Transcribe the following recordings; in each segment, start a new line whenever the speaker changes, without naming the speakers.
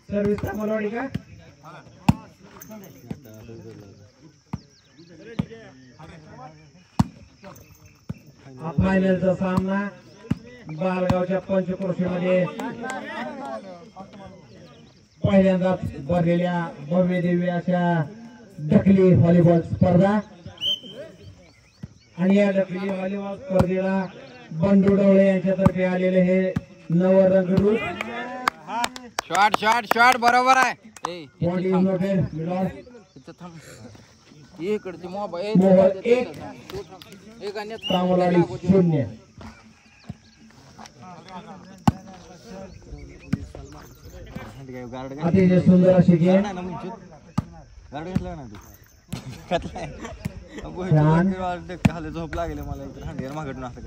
Service Tamalwadi का हा फायनलचा सामना बालगावच्या पंचक्रोशीमध्ये पहिल्यांदाच भरलेल्या भव्य दिव्य अशा ढकली व्हॉलीबॉल स्पर्धा आणि या ढकली व्हॉलीबॉल स्पर्धेला बंडू डवळे यांच्यातर्फे आलेले हे नवरंगरूप
शॉट शॉट शॉट बरोबर आहे इकडचे मोबाईल
तामलवाडी 0 अतिशय सुंदर अशी गेम
झोप लागेल मला मागड असं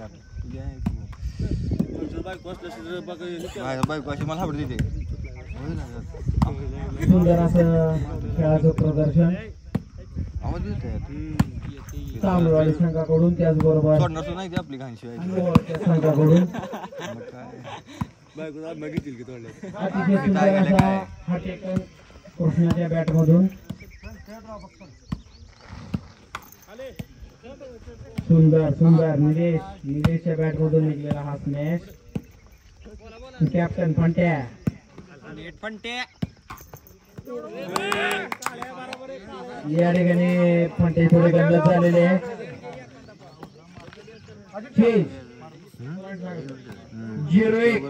बायको अशी मला आवडते
सुंदर असं खेळाचं प्रदर्शन तामलवाडी संघाकडून त्याचबरोबर
सोडणार नाही आपली घाणशिवाय
संघाकडून अतिशय सुंदर असा हा टेकन कृष्णाच्या बॅट मधून सुंदर सुंदर निलेशच्या बॅट मधून निघलेला हा स्मॅश कॅप्टन फंट्या या ठिकाणी फंटे थोडे गंमत झालेले आहे 0-1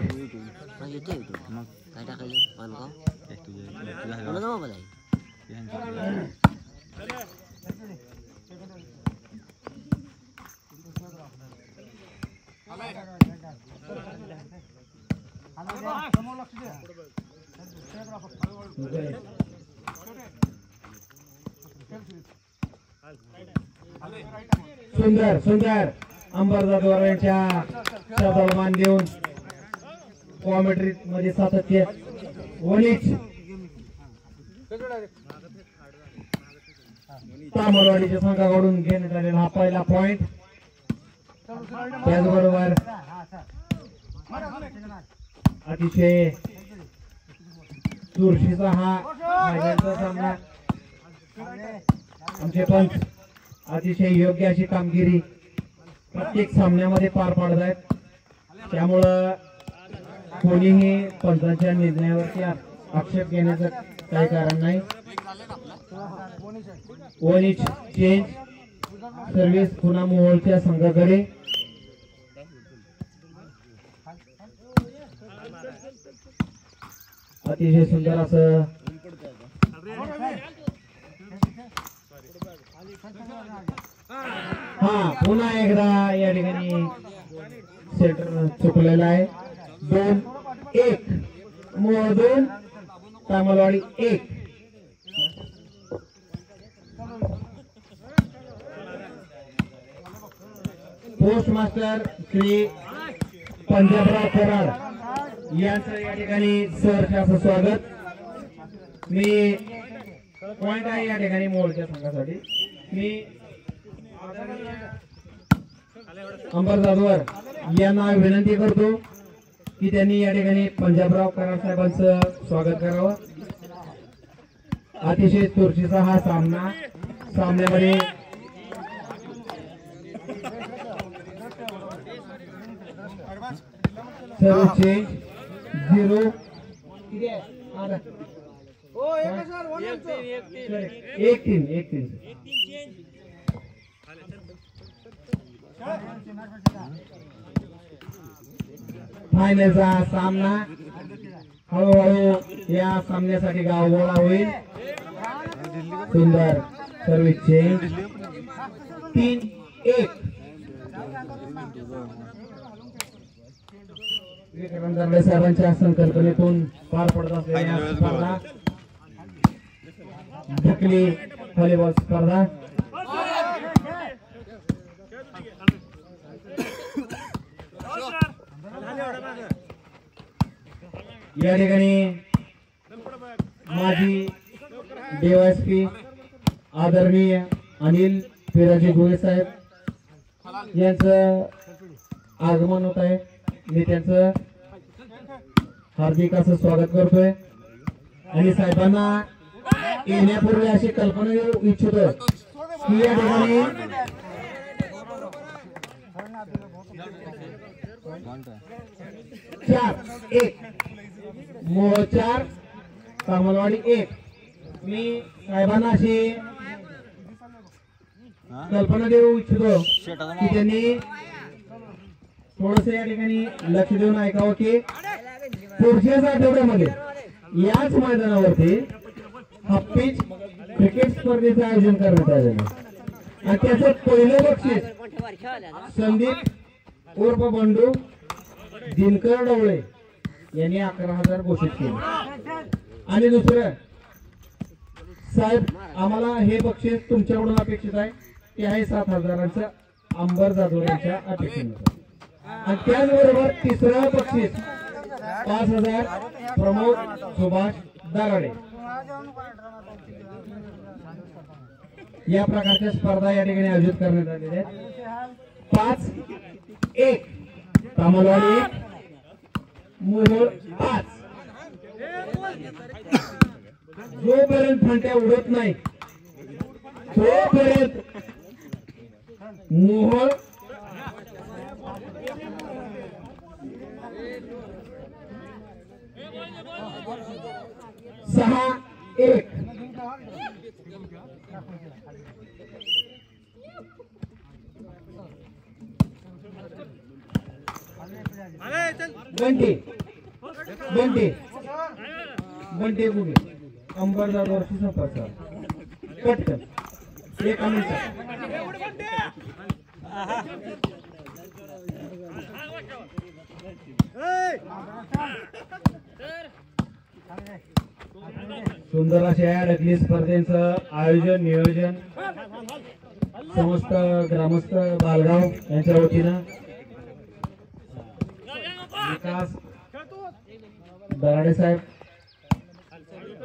सुंदर सुंदर अंबरदादवार यांच्या शब्दाला मान देऊन कॉमेंट्री मध्ये सातत्य वणीच तामलवाडीच्या संघाकडून घेण्यात आलेला हा पहिला पॉइंट त्याचबरोबर अतिशय चुरशीचा हा फायनलचा सामना आमचे पंच अतिशय योग्य अशी कामगिरी प्रत्येक सामन्यामध्ये पार पाडत आहेत त्यामुळं कोणीही पंचांच्या निर्णयावरती आक्षेप घेण्याचं काही कारण नाही वनिच चेंज सर्व्हिस पुन्हा मोहोळच्या संघाकडे अतिशय सुंदर असं हा पुन्हा एकदा या ठिकाणी सेंटर चुकलेला आहे 2-1 मोहोळ 2 तामलवाडी 1 पोस्ट मास्टर श्री पंजाबराव कराड यांचं या ठिकाणी सहर्ष असं स्वागत मी पॉइंट आहे या ठिकाणी मोहोळच्या संघासाठी मी अंबरदादवर यांना विनंती करतो की त्यांनी या ठिकाणी पंजाबराव कराड साहेबांचं स्वागत करावं अतिशय चुरशीचा हा सामन्यामध्ये सर्व चेंज 0 1-3 फायनलचा सामना हळूहळू या सामन्यासाठी गाव गोळा होईल सुंदर सर्व्हिस चेंज 3-1 विक्रम दर्डे साहेबांच्या संकल्पनेतून पार पडत असलेल्या स्पर्धा ढकली व्हॉलीबॉल स्पर्धा या ठिकाणी माजी DYSP आदरणीय अनिल पिराजी गोळे साहेब यांचं आगमन होत आहे. मी त्यांचं हार्दिक असं स्वागत करतोय आणि साहेबांना येण्यापूर्वी अशी कल्पना देऊ इच्छितो की या ठिकाणी 4-1 मोहोळ 4 तामलवाडी 1. मी साहेबांना अशी कल्पना देऊ इच्छितो की त्यांनी थोडस या ठिकाणी लक्ष देऊन ऐकावं की पुढच्याच आठवड्यामध्ये याच मैदानावरती हाफ पिच क्रिकेट स्पर्धेचं आयोजन करण्यात आलेलं आहे आणि त्याचं पहिलं बक्षीस संदीप उर्फ बंडू दिनकर डवळे यांनी 11,000 घोषित केले. आणि दुसरं साहेब आम्हाला हे बक्षीस तुमच्याकडून अपेक्षित आहे ते आहे 7,000चं अंबर जाधव यांच्या अपेक्षेनुसार. आणि त्याचबरोबर तिसरं बक्षीस 5,000 प्रमोद सुभाष दराडे. या प्रकारच्या स्पर्धा या ठिकाणी आयोजित करण्यात आलेल्या आहेत. 5-1 तामलवाडी 1 मोहोळ 5. जोपर्यंत फंट्या उडत नाही तोपर्यंत मोहोळ 6-1 बंटी बंटी बंटी गुगे अंबरदारवरची संपर्क पटकन 1 मिनिट. सुंदर अशा अडकली स्पर्धेचं आयोजन नियोजन समस्त ग्रामस्थ बालगाव यांच्या वतीनं विकास दराडे साहेब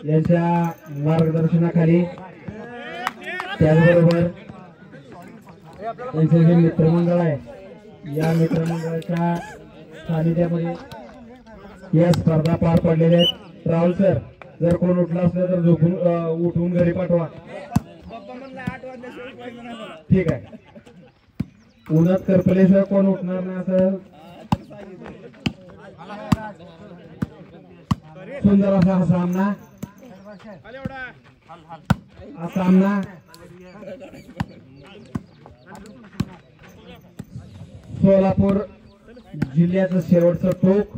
यांच्या मार्गदर्शनाखाली त्याचबरोबर त्यांचे जे मित्रमंडळ आहे या मित्रमंडळाच्या सानिध्यामध्ये या स्पर्धा पार पडलेल्या आहेत. राहुल सर जर कोण उठला असलं तर उठवून घरी पाठवा. ठीक आहे. उन्हात करपले सर कोण उठणार नाही असं सुंदर असा हा सामना सोलापूर जिल्ह्याचं शेवटचं टोक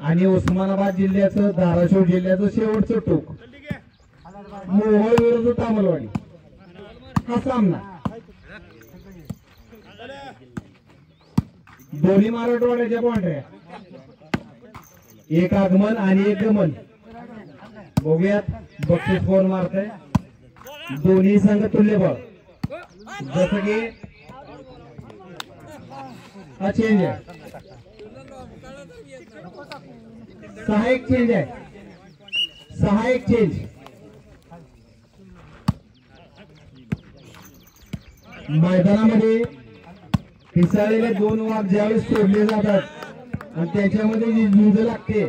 आणि उस्मानाबाद जिल्ह्याचं धाराशिव जिल्ह्याचं शेवटचं टोक मोहोळ विरुद्ध तामलवाडी हा सामना. दोन्ही मराठवाड्याच्या बाउंड्र्या, एक आगमन आणि एक गमन. बघूयात बक्षीस कोण मारतंय. दोन्ही संघ तुल्यबळ. जसं की हा चेंज आहे, 6-1 चेंज आहे, 6-1 चेंज. मैदानामध्ये पिसाळलेले 2 वाघ ज्यावेळेस सोडले जातात आणि त्याच्यामध्ये जी झुंज लागते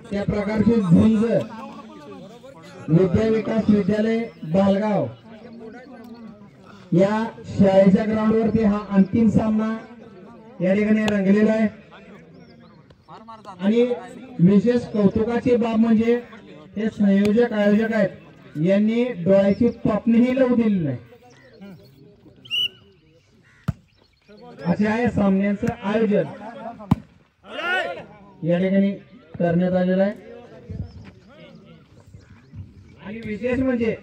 त्या प्रकारची झुंज विद्या विकास विद्यालय बालगाव या शाळेच्या ग्राउंडवरती हा अंतिम सामना या ठिकाणी रंगलेला आहे. आणि विशेष कौतुकाची बाब म्हणजे हे संयोजक आयोजक आहेत यांनी डोळ्याची पापणीही लावू दिली नाही. असे आहे सामन्यांचं आयोजन या ठिकाणी करण्यात आलेलं आहे. आणि विशेष म्हणजे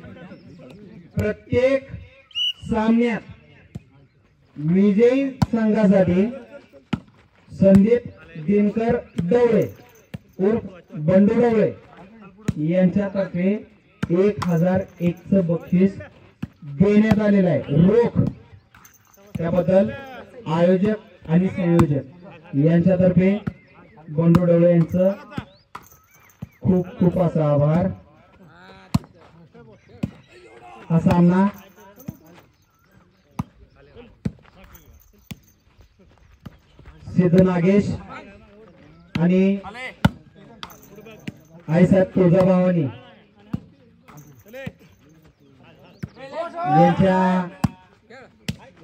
प्रत्येक सामन्यात विजयी संघासाठी संदीप दिनकर डवळे उर्फ बंडू डवळे यांच्यातर्फे 1,001चं बक्षीस देण्यात आलेलं आहे रोख. त्याबद्दल आयोजक आणि संयोजक यांच्यातर्फे बंडू डवळे यांचं खूप खूप असा आभार. हा सामना सिद्ध नागेश आणि आईसाहेब तुळजाभवानी यांच्या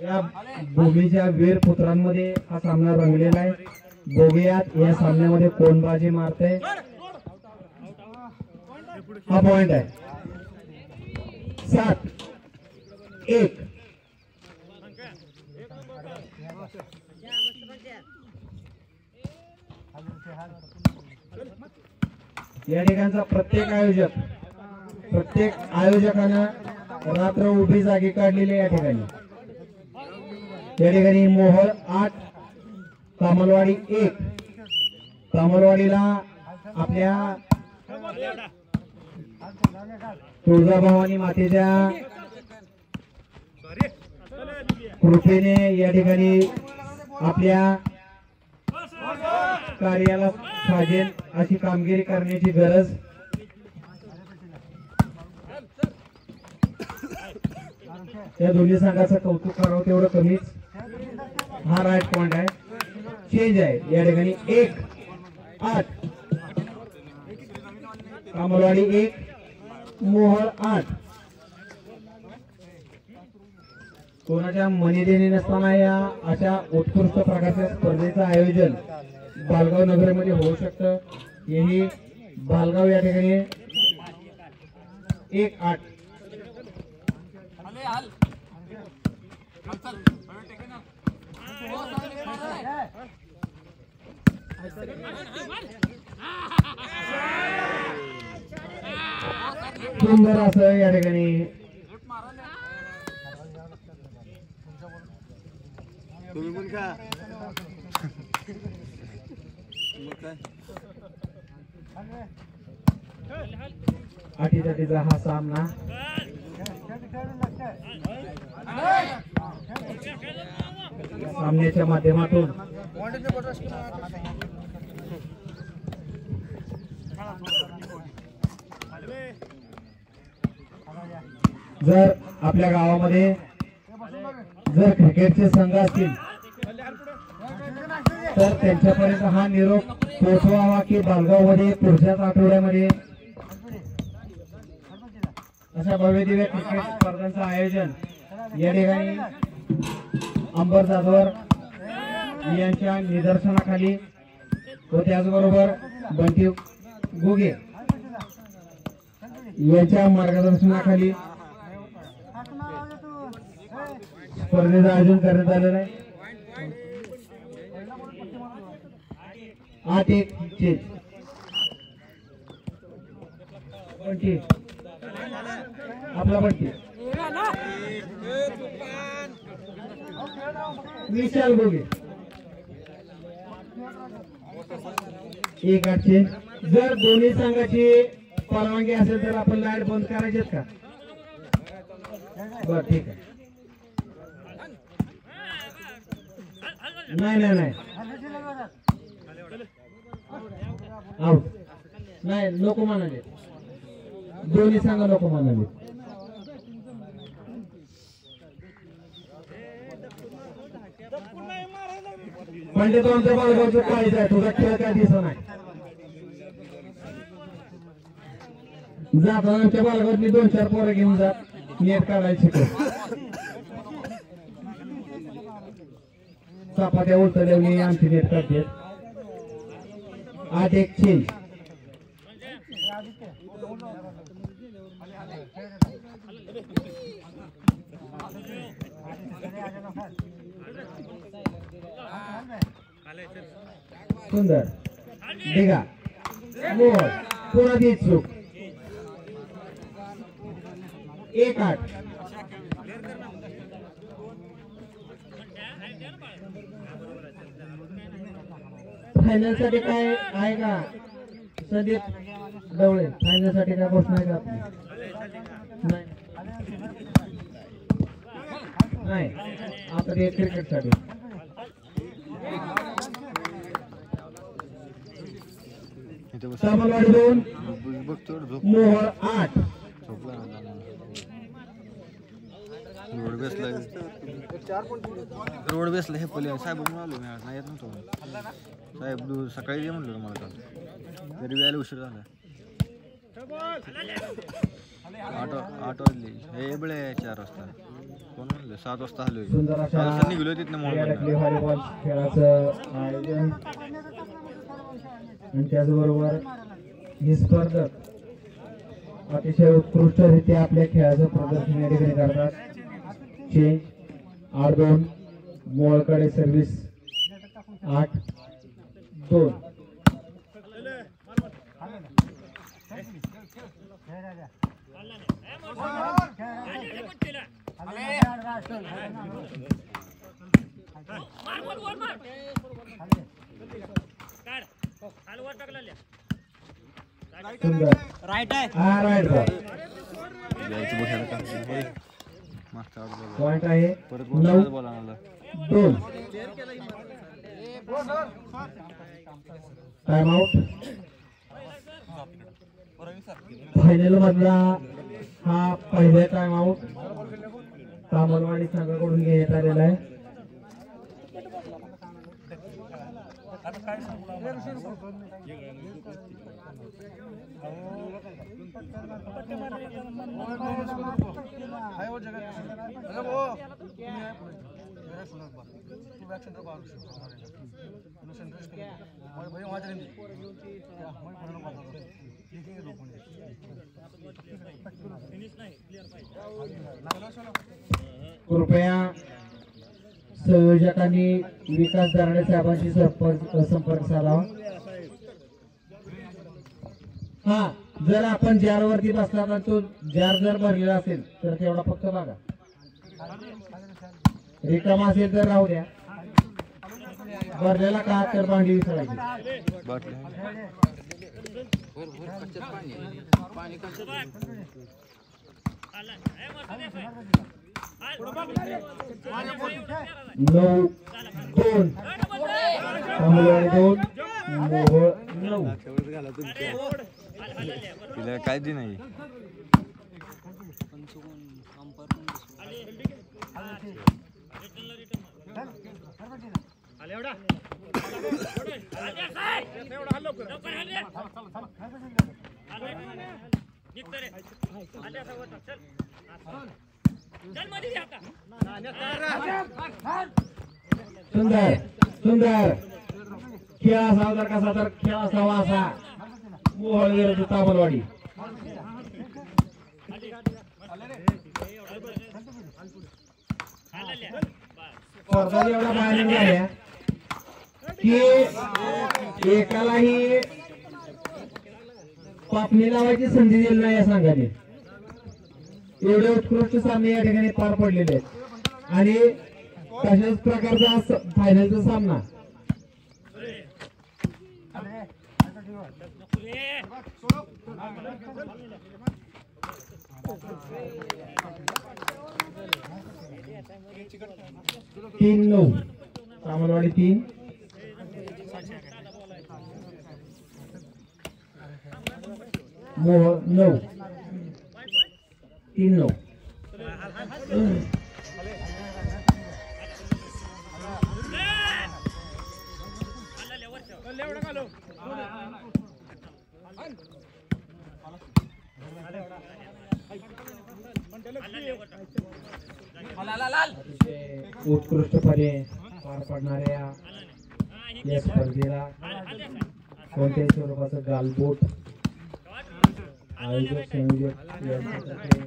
या भूमीच्या वीर पुत्रांमध्ये हा सामना रंगलेला आहे. बघूयात या सामन्यामध्ये कोण बाजी मारते. हा पॉइंट आहे 7-1. या ठिकाणचा प्रत्येक आयोजकानं रात्र उभी जागी काढलेली या ठिकाणी. या ठिकाणी मोहोळ 8 तामलवाडी 1. तामलवाडीला आपल्या तुळजाभवानी मातेच्या कृपेने या ठिकाणी आपल्या कार्याला साजेल अशी कामगिरी करण्याची गरज. या दोन्ही संघाचं कौतुक करावं तेवढं कमीच. हा राईट पॉइंट आहे. चेंज आहे या ठिकाणी 1-8. कामलवाडी 1 मोहोळ 8. कोणाच्या मनी देणे नसताना या अशा उत्कृष्ट प्रकारच्या स्पर्धेचं आयोजन बालगाव नगरमध्ये होऊ शकतं. हेही बालगाव या ठिकाणी 1-8. सुंदर असं या ठिकाणी अटीतटीचा हा सामना सामन्याच्या माध्यमातून जर आपल्या गावामध्ये जर क्रिकेटचे संघ असतील तर त्यांच्यापर्यंत हा निरोप पोहोचवावा की बालगाव मध्ये पुढच्याच आठवड्यामध्ये अशा भव्य दिव्य क्रिकेट स्पर्धांचं आयोजन या ठिकाणी अंबर जाधवर यांच्या निदर्शनाखाली व त्याचबरोबर बंटी गोगे यांच्या मार्गदर्शनाखाली स्पर्धेचं आयोजन करण्यात आलेलं आहे. 8-1 चेंज. बंटी आपला बंटी विशाल गोगे 1-8 चेंज. जर दोन्ही संघाची परवानगी असेल तर आपण लाईट बंद करायचे का? बर ठीक आहे. नाही आउट नाही. नको म्हणाले दोन्ही सांगा. नको म्हणाले. पंडित आमच्या बालगावचं काळीच आहे. तुझा खेळ काय दिसत नाही. जाताना आमच्या बालगावतली 2-4 पोरं घेऊन जात नेट काढायला शिकव. चपात्या उलटल्याने आमची नेट काढते. 8-1 चेंज. सुंदर दिघा मोहोळ पुन्हा ती चूक. 1-8. फायनल साठी काय आहे का संदीप डवळे? फायनल साठी काय घोषणा आहे का? नाही आता ते क्रिकेट साठी. तामलवाडी 2 मोहोळ 8.
रोड बेसला हे पहिले साहेब म्हणून आलो मी आज नाही येत नव्हतो साहेब सकाळी ये म्हणलं मला काल तरी यायला उशीर झाला 8 वाजले हे बळे 4 वाजता कोण म्हणलं 7 वाजता आलोय
सुंदर अशा
निघलो तिथनं
व्हॉलीबॉल खेळाचं आयोजन आणि त्याचबरोबर हे स्पर्धक अतिशय उत्कृष्टरित्या आपल्या खेळाचं प्रदर्शन या ठिकाणी करतात. चेंज 8-2 मोळकडे सर्व्हिस 8-2. सुंदर
राईट आहे
हा राईट बॉल पॉइंट आहे 9-2. Time out. फायनल मधला हा पहिला टाइम आउट तामलवाडी संघाकडून घेण्यात आलेला आहे. कृपया संयोजकांनी विकास दराडे साहेबांशी संपर्क साधावा. हा जर आपण जार वरती बसला तर तो जार जर भरलेला असेल तर तेवढा फक्त बघा, रिकामा असेल तर राहू द्या, भरलेला का तर भांडी विसरायची. नऊ 2 तामिळवाडी 2 मोहोळ 9.
तिला काय दे नाही
सुंदर सुंदर खेळ असावा तर कसा तर खेळ असावा असा मोहोळ विरुद्ध तामलवाडी. स्पर्धा एवढा भयानक झाल्या की एकालाही पापणी लावायची संधी दिली नाही या संघाने. एवढे उत्कृष्ट सामने या ठिकाणी पार पडलेले आहेत आणि तशाच प्रकारचा फायनलचा सामना तीन 9 तामलवाडी 3 मोहोळ 9 3-9. उत्कृष्टपणे पार पडणाऱ्या या स्पर्धेला कोणत्याही स्वरूपाचं गालबोट आयोजक संयोजक यांच्यातर्फे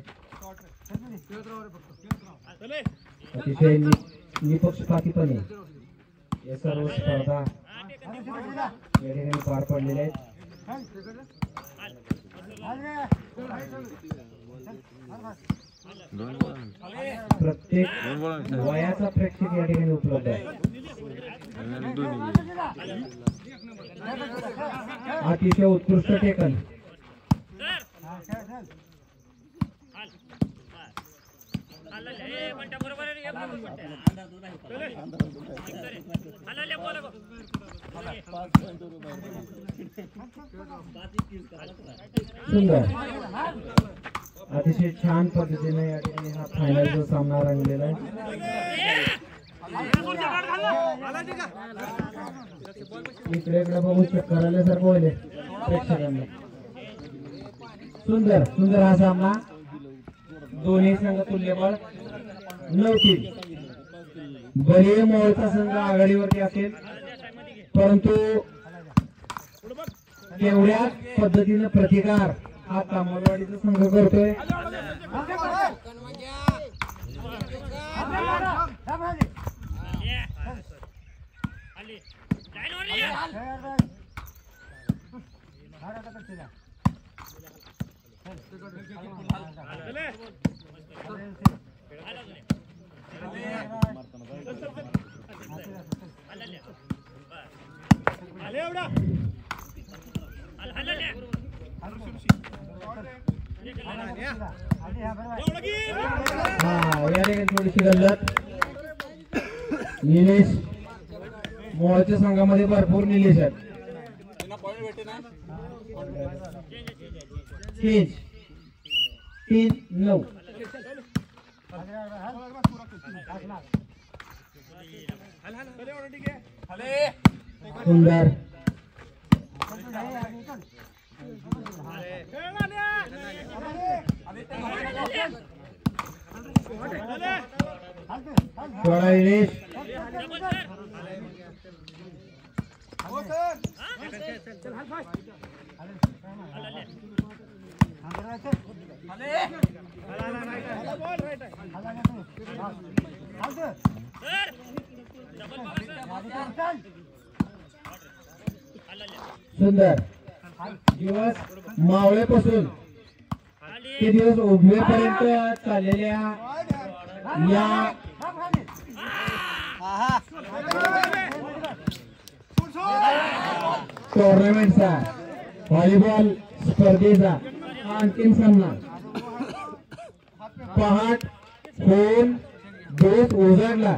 अतिशय निपक्षपातीपणे या सर्व स्पर्धा या ठिकाणी पार पडलेल्या आहेत. प्रत्येक वयाचा प्रेक्षक या ठिकाणी उपलब्ध आहे. अतिशय उत्कृष्ट टेकन सुंदर अतिशय छान पद्धतीने या ठिकाणी हा फायनलचा सामना रंगलेला आहे. इकडे बघू चक्कर आल्यासारखं होईल प्रेक्षकांना. सुंदर सुंदर हा सामना. दोन्ही संघ तुल्यबळ 9-3. बलिये मोहोळचा संघ आघाडीवरती असेल, परंतु तेवढ्याच पद्धतीने प्रतिकार हा तांबडवाडीचा संघ करतोय. या ठिकाणी थोडीशी गल्लत. निलेश मोहोळच्या संघामध्ये भरपूर निलेश आहेत. चेंज 3-9. सुंदर थोडा निलेश. सुंदर दिवस मावळेपासून ते दिवस उभेपर्यंत चाललेल्या या टुर्नामेंटचा व्हॉलीबॉल स्पर्धेचा अंतिम सामना पहाट होऊन दिवस उजाडला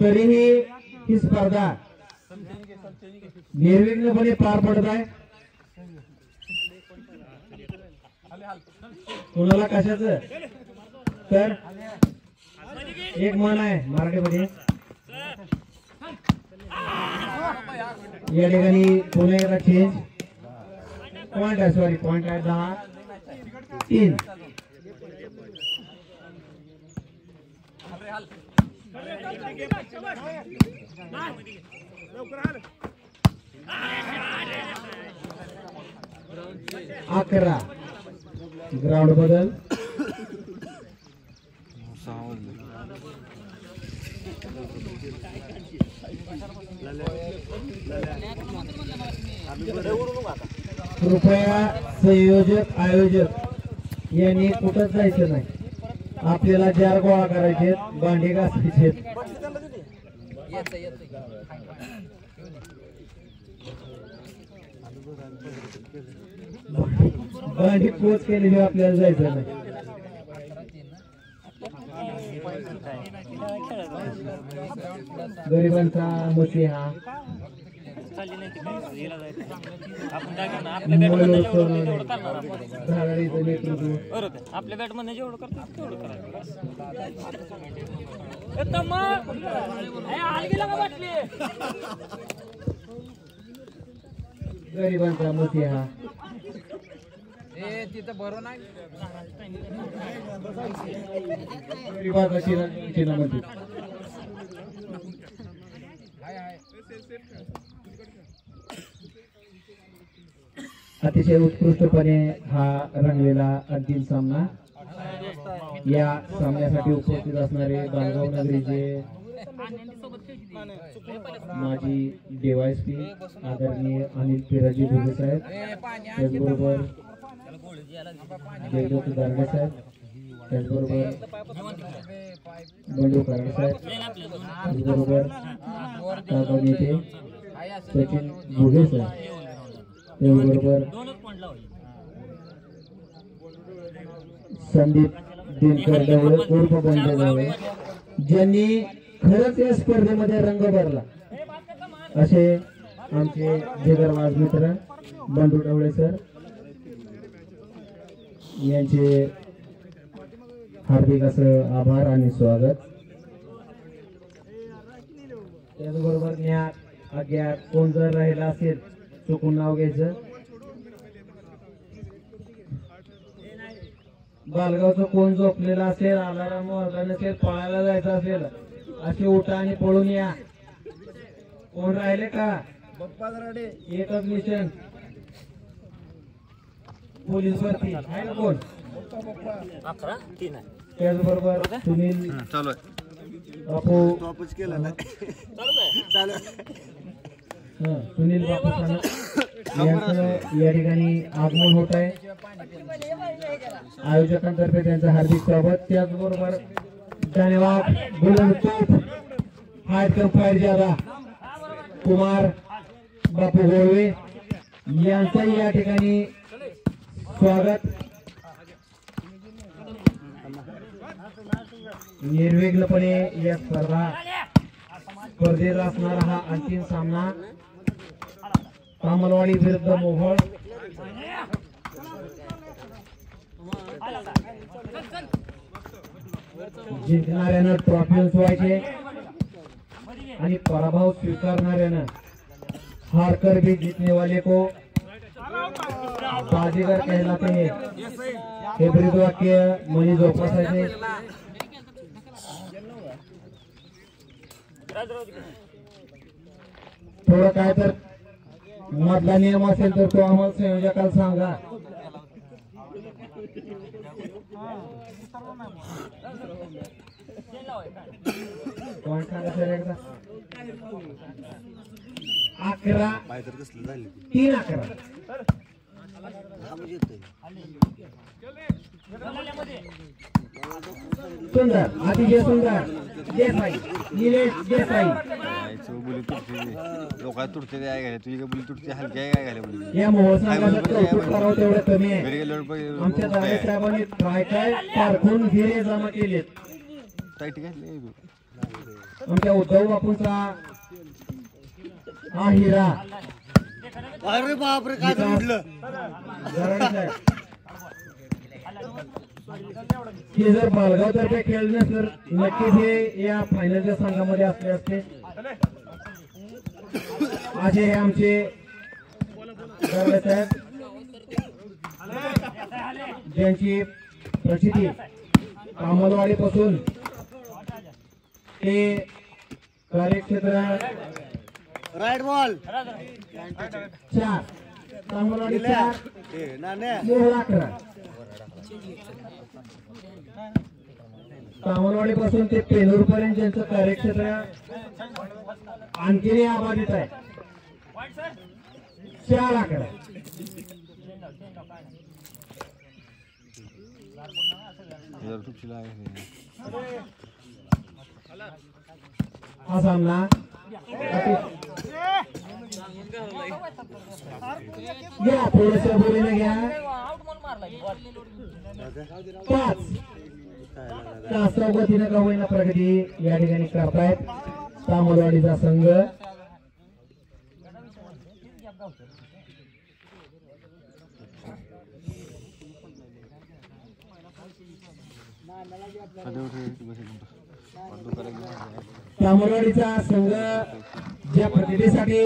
तरीही ही स्पर्धा निर्विघ्नपणे पार पडत आहे. कुणाला कशाचं तर एक मन आहे मराठीमध्ये. या ठिकाणी पुन्हा एकदा चेंज. पॉइंट आहे, सॉरी पॉइंट आहे 10-3. अकरा ग्राउंड बदल. कृपया संयोजक आयोजक यांनी कुठंच जायचं नाही. आपल्याला जार गोळा करायचे, भांडे घासायचे. भांडी पोच केलेली आपल्याला जायचं नाही. गरिबांचा मसीहा
आपल्या बॅट मध्ये जेवढं करतो
गरिबांचा मसीहा
तिथं बरं नाही.
गरिबाचा चिन्हामध्ये अतिशय उत्कृष्टपणे हा रंगलेला अंतिम सामना. या सामन्यासाठी उपस्थित असणारे बाळगाव नगरीचे माजी DYSP आदरणीय अनिल पिराजी भोगे साहेब, त्याचबरोबर जयदत्त दारडे साहेब, त्याचबरोबर बंडू कराड साहेब, त्याचबरोबर नेते सचिन भोगे साहेब, त्याचबरोबर संदीप दिनकर ढवळे उर्फ बंडू ढवळे, ज्यांनी खरंच या स्पर्धेमध्ये रंग भरला असे आमचे जिगरबाज मित्र बंडू ढवळे सर. यांचे हार्दिक असं आभार आणि स्वागत. त्याचबरोबर ज्ञात अज्ञात कोण जर राहिला असेल चुकून नाव घ्यायचं. बालगावचं कोण झोपलेलं असेल, अलाराम वाजला नसेल, पळायला जायचं असेल, असे उठा आणि पळून या. कोण राहिले का? एकच मिशन पोलीस भरती आहे ना कोण? त्याचबरोबर सुनील
चालू आहे.
बापू
वापस केला ना
सुनील बापू यांचं या ठिकाणी आगमन होत आहे. आयोजकांतर्फे त्यांचं हार्दिक स्वागत. त्याचबरोबर धन्यवाद बुलंद तोफ हायकर फायर ज्यादा कुमार बापू गोळवे यांचंही या ठिकाणी स्वागत. निर्विघ्नपणे या स्पर्धेत असणारा हा अंतिम सामना तामलवाडी विरुद्ध मोहोळ. जिंकणाऱ्यानं ट्रॉफी उचवायचे आणि पराभव स्वीकारणाऱ्यानं हारकर भी जीतने वाले को बाजीगर कहलाते हैं हे ब्रीद वाक्य मनी जोपासायचे. थोडं काय तर मधला नियम असेल तर तो आम्हाला संयोजकाला सांगा. पॉईंट सांगा सर एकदा. 11-3-11 सुंदर अतिशय सुंदर देसाई निलेश देसाई
लोकांना तुटते काय घाले तुझी बुली तुटते हलकी आहे काय घाले बुली
या महोत्सवाचं कौतुक करावं तेवढं कमी आहे.
घरी गेल्यावर
आमच्या दादा साहेबांनी काय काय पारखून हिरे जमा केलेत.
टाईट घातले
आमच्या उद्धव बापूंचा हा हिरा.
अरे बापरे काय उडलं.
हे जर बालगाव तर्फे खेळले तर नक्कीच हे या फायनलच्या संघामध्ये असले असते. असे हे आमचे दरवेळेस आहेत ज्यांची प्रसिद्धी कामलवाडी पासून ते कार्यक्षेत्र
राईट बॉल
4 कामलवाडी 4 मोहोळ 11. कामलवाडी पासून ते पेनूर पर्यंत ज्यांचं कार्यक्षेत्र आणखीनही अबाधित आहे 4-11. हा सामना घ्या थोडस बोलीने घ्या. 5 तासाव गतीने का होईना प्रगती या ठिकाणी करतायत तामलवाडीचा संघ. तामलवाडीचा संघ ज्या प्रतिभेसाठी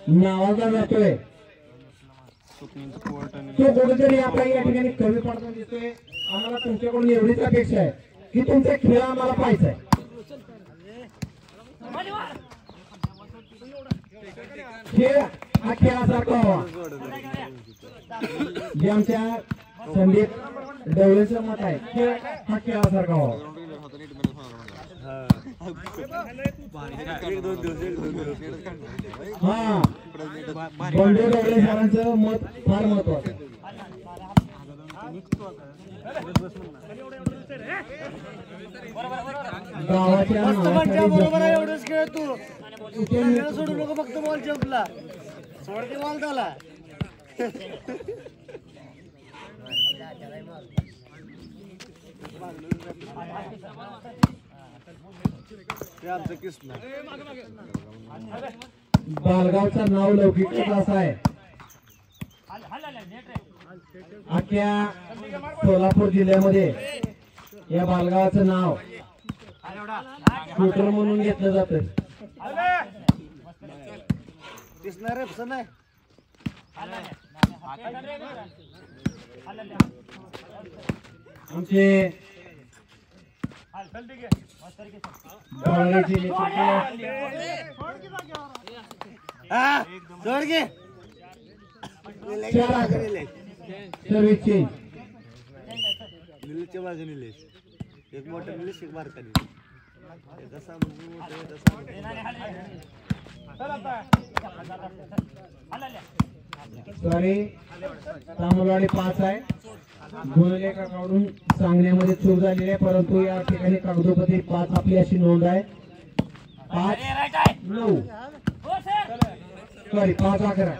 नावाजला जातोय तो कुठेतरी आपल्या या ठिकाणी कमी पडताना दिसतोय. आम्हाला तुमच्याकडून एवढीच अपेक्षा आहे की तुमचा खेळ आम्हाला पाहायचा आहे. खेळ हा खेळासारखा व्हावा जे आमच्या संदीप डवळेचं मत आहे. खेळ हा खेळासारखा व्हावा. हा बंडू डवळे सरांचं मत फार महत्वाचं आहे. गावाच्या
एवढंच खेळ तू सोडू नको फक्त बॉल जंपला सोडते बॉल झाला.
बालगावचं नाव लौकिकच असं आहे अख्ख्या सोलापूर जिल्ह्यामध्ये या बालगावाचं नाव शूटर म्हणून घेतलं जातं.
दिसणार आहे पसंत आहे
आमचे बाळगाची नेतृत्व
हा जोड घे
सर्विस चेंज.
निलेशच्या बाजू निलेश एक मोठा निलेश एक बारका निलेश कसा मोठा तसा
सॉरी तांबलवाडी 5 आहे. गुणले काकाकडून सांगण्यामध्ये चूक झालेली आहे, परंतु या ठिकाणी कागदोपत्री 5 आपली अशी नोंद आहे. 5-9 सॉरी 5-11.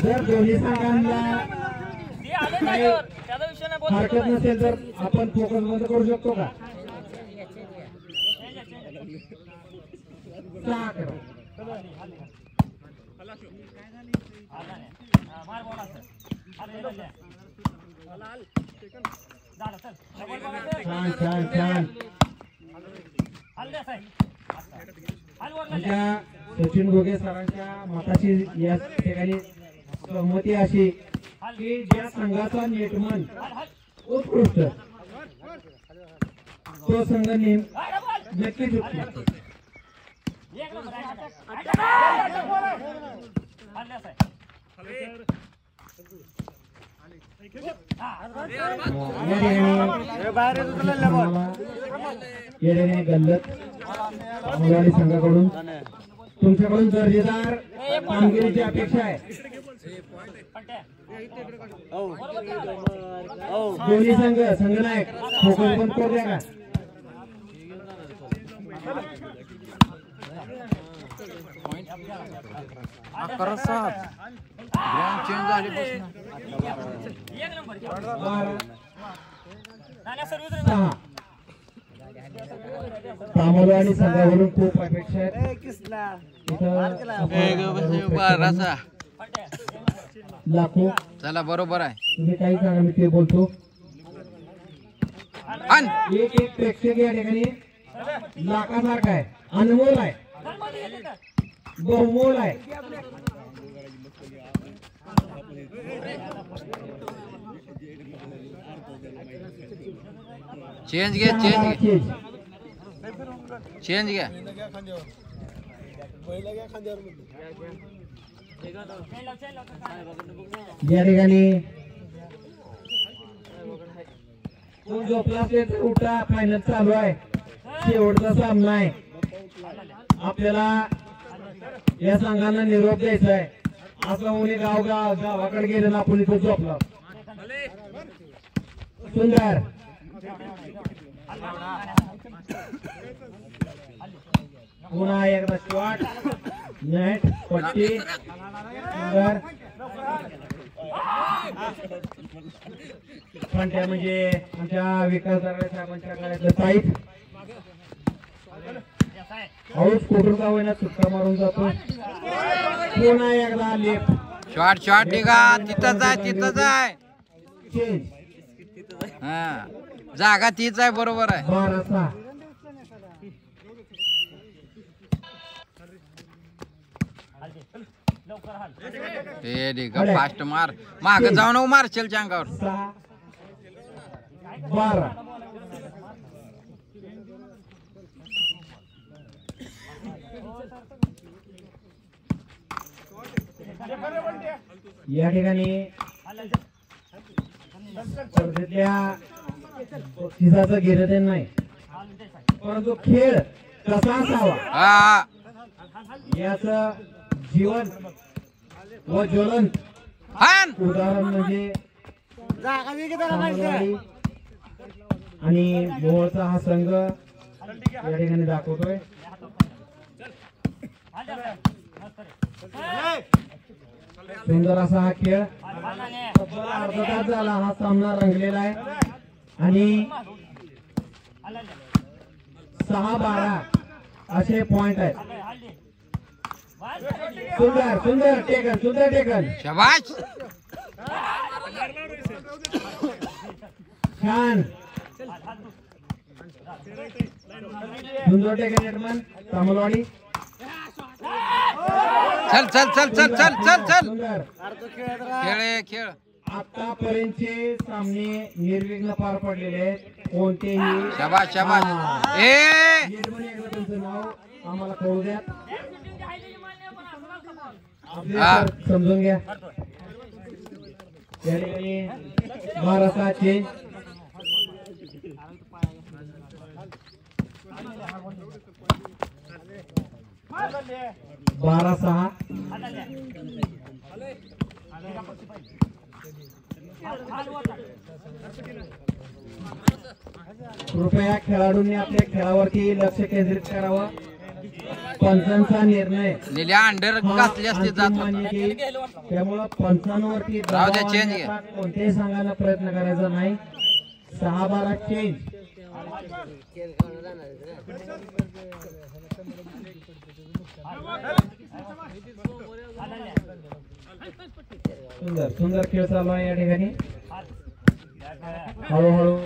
जर दोन्ही संघांना हरकत नसेल तर आपण फोकस बंद करू शकतो का? 6-11. छान छान छान. आमच्या सचिन घोगे सरांच्या मताची या ठिकाणी सहमती अशी की ज्या संघाचा नेटमन उत्कृष्ट तो संघ नक्कीच जिंकतो. या ठिकाणी गल्लत मुलाडी संघाकडून तुमच्याकडून दर्जेदार कामगिरीची अपेक्षा आहे. दोन्ही संघनायक फोकस बंद करू द्या का?
चेंज झाली.
तांबलवाडी संघावरून खूप अपेक्षा आहेत. लाखो
चला बरोबर आहे.
तुम्ही काही सांगा मी ते बोलतो. एक एक प्रेक्षक या ठिकाणी लाखासारखा आहे, अनमोल आहे, बहुमोल आहे.
चेंज घे चेंज घे चेंज घ्या.
या ठिकाणी कोण झोपला असेल तर उठा. फायनल चालू आहे, शेवटचा सामना आहे. आपल्याला या संघांना निरोप द्यायचा आहे. असं उन्ही गावाकडे गेलं ना आपण इथं झोपला. सुंदर पुन्हा एकदा शॉट नेट पट्टी सुंदर. फंट्या म्हणजे आमच्या विकास साहेबांच्या काळातलं साईट हाऊस कोटूरचा होईना सुट्टा मारून जातो. पुन्हा एकदा लेफ्ट
शॉट शॉट निघा. तिथंच आहे तिथंच आहे.
चेंज.
हा जागा तीच आहे. बरोबर आहे.
12-6.
फास्ट मार माग जाऊन मारशलच्या अंगावर.
6-12. या ठिकाणी स्पर्धेतल्या बक्षिसाचं घेणं नाही, परंतु खेळ कसा असावा याच जीवन व ज्वलंत उदाहरण म्हणजे तांबलवाडी आणि मोहोळचा हा संघ या ठिकाणी दाखवतोय. सुंदर असा हा खेळ. अर्धा तास झाला हा सामना रंगलेला आहे आणि 6-12 असे पॉइंट आहेत. सुंदर सुंदर टेकन, सुंदर टेकन,
शाबाश.
छान सुंदर टेकन नेटमन तामलवाडी.
चल चल चल चल चल चल चल.
सुंदर.
अरे तो खेळत राहा.
खेळ आहे, खेळ.
आतापर्यंतचे सामने निर्विघ्न पार पडलेले आहेत. कोणतेही
शाबाश शाबाश.
हा.
ए
नेटमन एकदा तुमचं नाव आम्हाला कळू द्या. आपले
हा.
सर समजून घ्या. या ठिकाणी 12 चेंज. बारा 6. कृपया खेळाडूंनी आपल्या खेळावरती लक्ष केंद्रित करावं. पंचांचा निर्णय
लिल्या अंडर
हा
घातली असते
अंतिम
जात होता.
मान्यता येईल. त्यामुळं पंचांवरती
राहू द्या,
दबाव
चेंज घे.
आणण्याचा कोणत्याही संघानं प्रयत्न करायचा नाही. 6-12 चेंज. सुंदर सुंदर खेळ चालू आहे या ठिकाणी. हळूहळू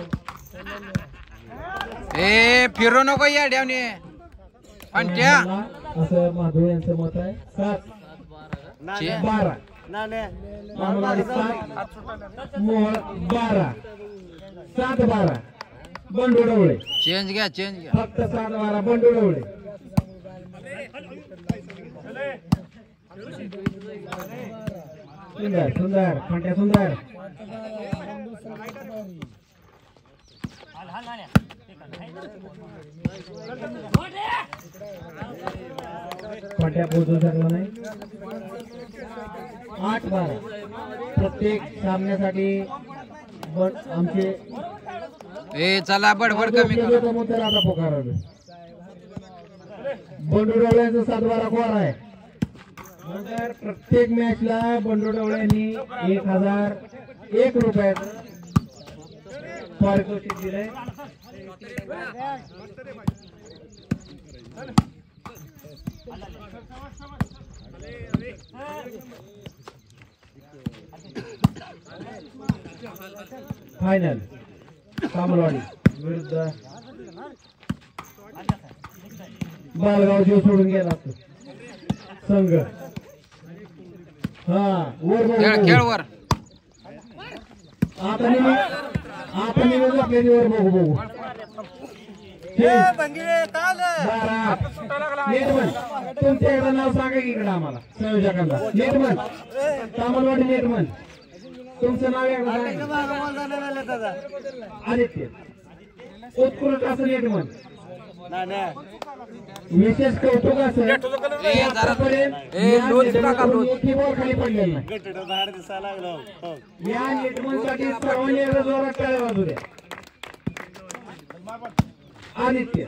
ए फिरू नको या डेवणे पंट्या.
असं माधव यांचं मत आहे. 7-12 तामलवाडी 7 मोहोळ 12. 7-12 बंडू डवळे.
चेंज घ्या चेंज घ्या.
फक्त 7-12 बंडू डवळे. सुंदर सुंदर खंट्या सुंदर. खंट्या पोहोचू शकला नाही. 8-12 प्रत्येक सामन्यासाठी आमचे
ए चला बडबड कमी कर.
आता पोकार बंडू डवळ्यांचा 7-12 कोर आहे. नंतर प्रत्येक मॅचला बंडू डवळ्यांनी 1001 रुपयाचं पारितोषिक दिलंय. फायनल तामलवाडी विरुद्ध बालगाव जीव सोडून गेला तो संघ. हा वर
खेळ खेळ वर.
आता निघून आपल्याला वर बघू बघू. नेटमन तुमच्याकडे नाव सांगा की इकडे आम्हाला संयोजकांना. नेटमन तामलवाडी नेटमन तुमचं नाव एकदा आदित्य उत्कृष्ट असं नेटमन. विशेष कौतुक असं एकही बॉल खाली पडलेला नाही. या नेटमनसाठी सर्वांनी एकदा जोरात टाळ्या वाजू द्या. आदित्य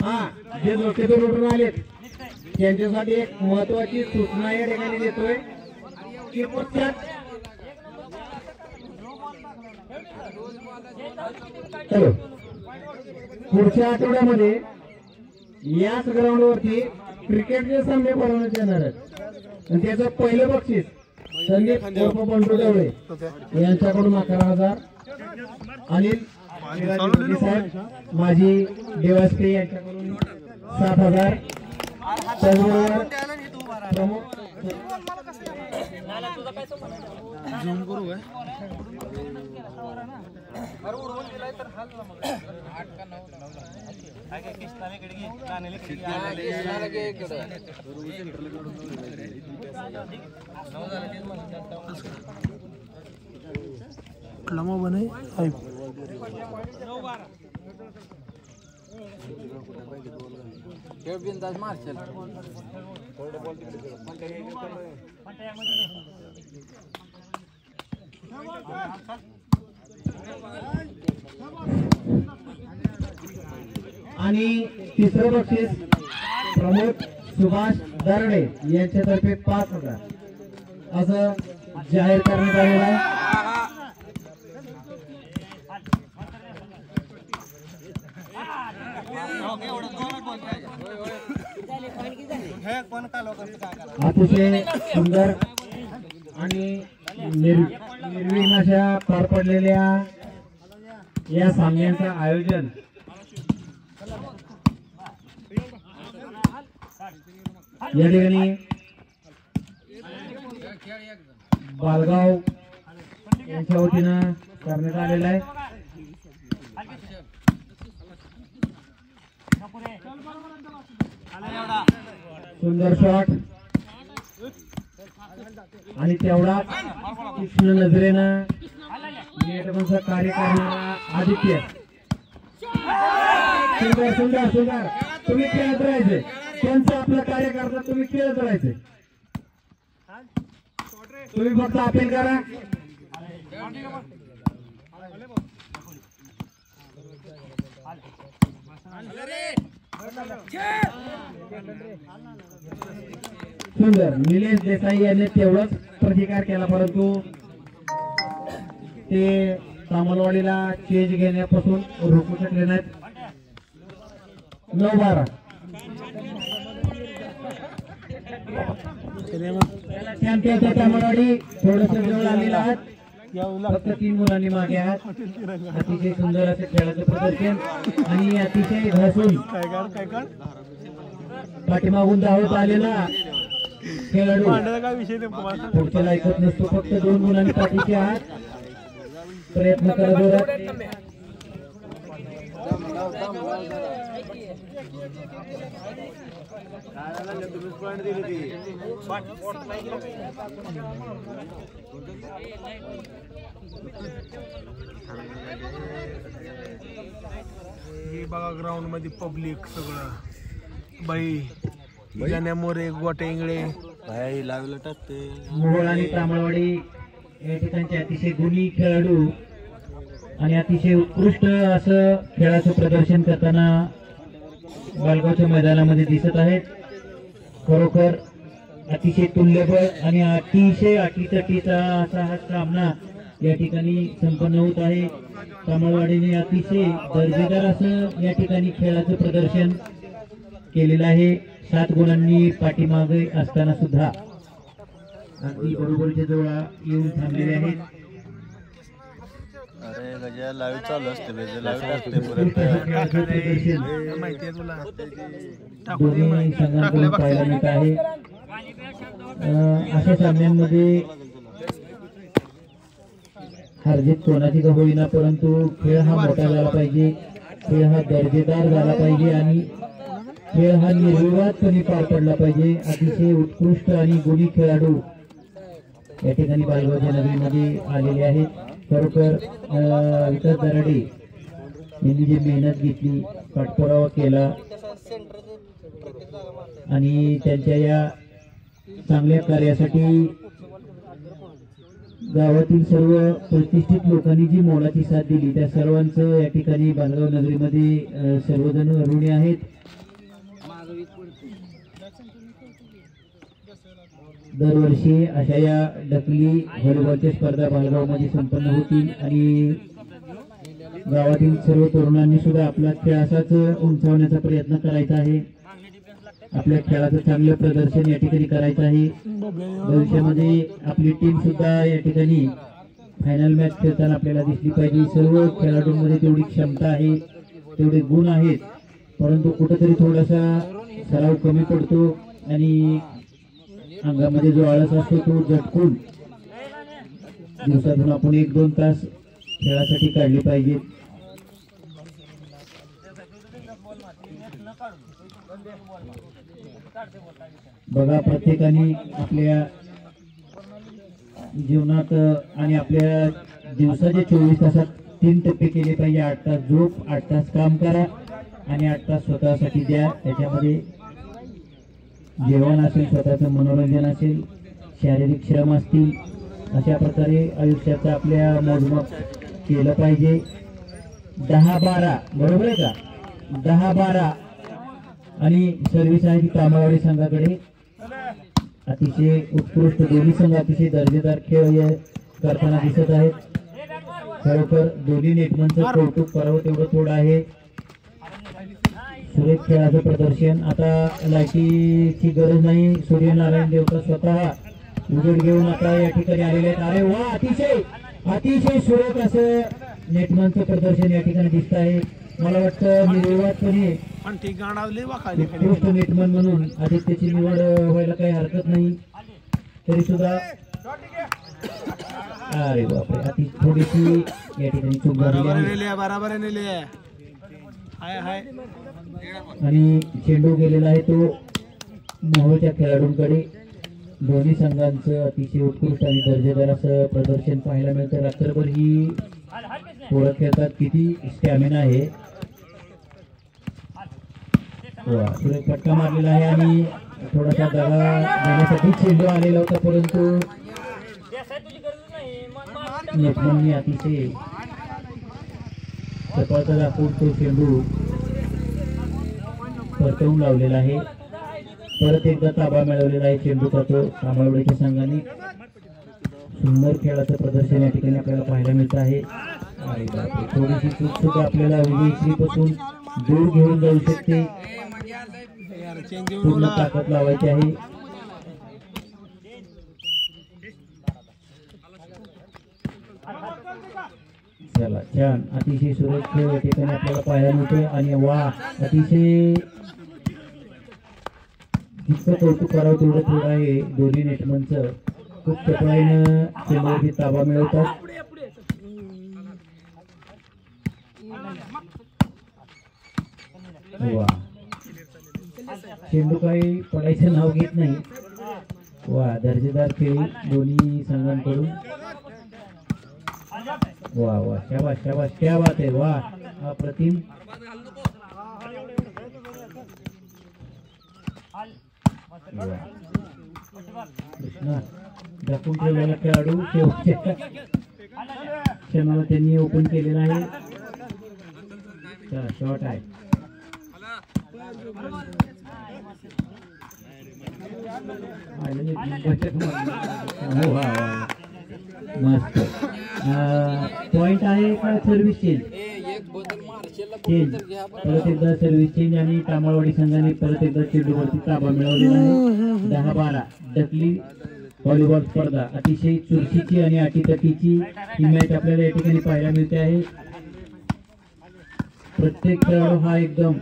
हा जे धोकेतून उठून आलेत त्यांच्यासाठी एक महत्वाची सूचना या ठिकाणी देतोय की पुढच्या आठवड्यामध्ये याच ग्राउंडवरती क्रिकेटचे सामने भरवण्यात येणार आहेत. आणि त्याचं पहिलं बक्षीस संदीप बंडू डवळे यांच्याकडून 11,000. अनिल साहेब माजी देवास्त्री यांच्याकडून 7,000. त्याचबरोबर प्रमुख
खेळ बिंदास मारशल.
आणि तिसरं बक्षीस प्रमुख सुभाष दरडे यांच्यातर्फे 5,000 असं जाहीर करण्यात आलेला आहे. अतिशय सुंदर आणि निर्विघ्न अशा पार पडलेल्या या सामन्यांचं आयोजन या ठिकाणी बालगाव यांच्या वतीनं करण्यात आलेलं आहे. सुंदर शॉट आणि तेवढा तीक्ष्ण नजरेनं नेटमनचं कार्य करणारा आदित्य. सुंदर सुंदर सुंदर तुम्ही खेळत राहायचे. त्यांचं आपलं कार्य करता तुम्ही खेळत राहायचे. तुम्ही फक्त अपील करा. सुंदर निलेश देसाई यांनी तेवढाच प्रतिकार केला परंतु ते तामलवाडीला चेंज घेण्यापासून रोखू शकले नाहीत. 9-12 चॅम्पियनचा तामलवाडी थोडस जवळ आलेला आहात. फक्त 3 मुलांनी मागे आहात. अतिशय सुंदर असे खेळाचं प्रदर्शन आणि अतिशय घासून पाठीमागून धावत आलेला खेळाडू पुढच्याला ऐकत नसतो. फक्त 2 मुलांनी पाठीचे आहात. प्रयत्न करत
बघा ग्राउंड मध्ये पब्लिक सगळं बाई गाण्या मोरे गोटे इंगळे
लागलं टाकते.
मोहोळ आणि तामलवाडी या ठिकाणचे अतिशय गुणी खेळाडू आणि अतिशय उत्कृष्ट असं खेळाचं प्रदर्शन करताना बालगावच्या मैदानामध्ये दिसत आहेत. खरोखर अतिशय तुल्यबळ आणि अतिशय अटीतटीचा असा हा सामना या ठिकाणी संपन्न होत आहे. तामलवाडीने अतिशय दर्जेदार असं या ठिकाणी खेळाचं प्रदर्शन केलेलं आहे. 7 गुणांनी पाठीमागे असताना सुद्धा अगदी बरोबरच्या जवळ येऊन थांबलेले आहेत.
अरे गजा लाईव्ह चालू असते
दोन्ही संघांकडून पाहायला मिळत आहे. अशा सामन्यांमध्ये हारजीत कोणाची का होईना परंतु खेळ हा मोठा झाला पाहिजे. खेळ हा दर्जेदार झाला पाहिजे आणि खेळ हा निर्विवादपणे पार पडला पाहिजे. अतिशय उत्कृष्ट आणि गुणी खेळाडू या ठिकाणी बालगावच्या नगरीमध्ये आलेले आहेत. खरोखर विकास दराडे यांनी जी मेहनत घेतली, पाठपुरावा केला आणि त्यांच्या या चांगल्या कार्यासाठी गावातील सर्व प्रतिष्ठित लोकांनी जी मोलाची साथ दिली त्या सर्वांचं या ठिकाणी बालगाव नगरीमध्ये सर्वजण ऋणी आहेत. दरवर्षी अशा या डकली व्हॉलीबॉलच्या स्पर्धा बालगावमध्ये संपन्न होतील आणि गावातील सर्व तरुणांनी सुद्धा आपला खेळ असाच उंचावण्याचा प्रयत्न करायचा आहे. आपल्या खेळाचं चांगलं प्रदर्शन या ठिकाणी करायचं आहे. भविष्यामध्ये आपली टीम सुद्धा या ठिकाणी फायनल मॅच खेळताना आपल्याला दिसली पाहिजे. सर्व खेळाडूंमध्ये तेवढी क्षमता आहे, तेवढे गुण आहेत, परंतु कुठेतरी थोडासा सराव कमी पडतो आणि अंगामध्ये जो आळस असतो तो झटकून दिवसातून आपण 1-2 तास खेळासाठी काढली पाहिजे. बघा प्रत्येकाने आपल्या जीवनात आणि आपल्या दिवसाच्या 24 तासात 3 टप्पे केले पाहिजे. 8 तास झोप, 8 तास काम करा आणि 8 तास स्वतःसाठी द्या. त्याच्यामध्ये जेवण असेल, स्वतःचं मनोरंजन असेल, शारीरिक श्रम असतील. अशा प्रकारे आयुष्याचं आपल्या मोजमाप केलं पाहिजे. 10-12 बरोबर आहे का? 10-12 आणि सर्व्हिस आहे ती तामलवाडी संघाकडे. अतिशय उत्कृष्ट दोन्ही संघ अतिशय दर्जेदार खेळ करताना दिसत आहेत. खरोखर दोन्ही नेटमनचं कौतुक करावं तेवढं थोडं आहे. सुरेख खेळाचं प्रदर्शन. आता लाईटीची गरज नाही. सूर्यनारायण देवता स्वतः उजेड घेऊन आता या ठिकाणी आलेले आहेत. अरे वा, अतिशय अतिशय सुरेख असं नेटमनचं प्रदर्शन या ठिकाणी दिसत आहे. मला वाटतं निर्विवादपणे उत्कृष्ट नेटमन म्हणून आदित्यची निवड व्हायला काही हरकत नाही. तरी सुद्धा अरे बापरे, अति थोडीशी या ठिकाणी चूक झालेली आहे आणि चेंडू गेलेला आहे तो मोहोळच्या खेळाडूंकडे. दोन्ही संघांचं अतिशय उत्कृष्ट आणि दर्जेदार असं प्रदर्शन पाहायला मिळतं. रात्रभर ही पोरं खेळतात. किती स्टॅमिना आहे. सुरेख फटका मारलेला आहे आणि थोडासा दगा देण्यासाठी चेंडू आलेला होता, परंतु नेटमननी अतिशय सफलता दाखवून तो चेंडू परतवून लावलेला आहे. परत एकदा ताबा मिळवलेला आहे चेंडूचा तो कामावडीच्या संघाने. सुंदर खेळाचं प्रदर्शन या ठिकाणी आपल्याला पाहायला मिळत आहे. थोडीशी चूक सुद्धा आपल्याला विजयश्रीपासून दूर घेऊन जाऊ शकते. पूर्ण ताकद लावायची आहे. चला, छान अतिशय सुरेख खेळ या ठिकाणी आपल्याला पाहायला मिळतोय. आणि वा, अतिशय जितकं कौतुक करावं तेवढं थोडं आहे. दोन्ही नेटमनचं खूप चपळाईनं चेंडूवरती ताबा मिळवतात. वा, चेंडू काही पडायचं नाव घेत नाही. वा, दर्जेदार खेळ दोन्ही संघांकडून. वा वा, शाबाश शाबाश, क्या बात आहे. वा, अप्रतिम. कृष्णा दाखवून ठेवलेला खेळाडू शेवटच्या क्षणाला त्यांनी ओपन केलेला आहे. शॉट आहे. मस्त. पॉइंट आहे का सर्व्हिस चेंज? चेंज. परत एकदा सर्व्हिस चेंज आणि कामाळवाडी संघाने परत एकदा चेंडूवरती ताबा मिळवलेला आहे. 10-12 डकली व्हॉलीबॉल स्पर्धा. अतिशय चुरशीची आणि अटीतटीची ही मॅच आपल्याला या ठिकाणी पाहायला मिळते आहे. प्रत्येक खेळाडू हा एकदम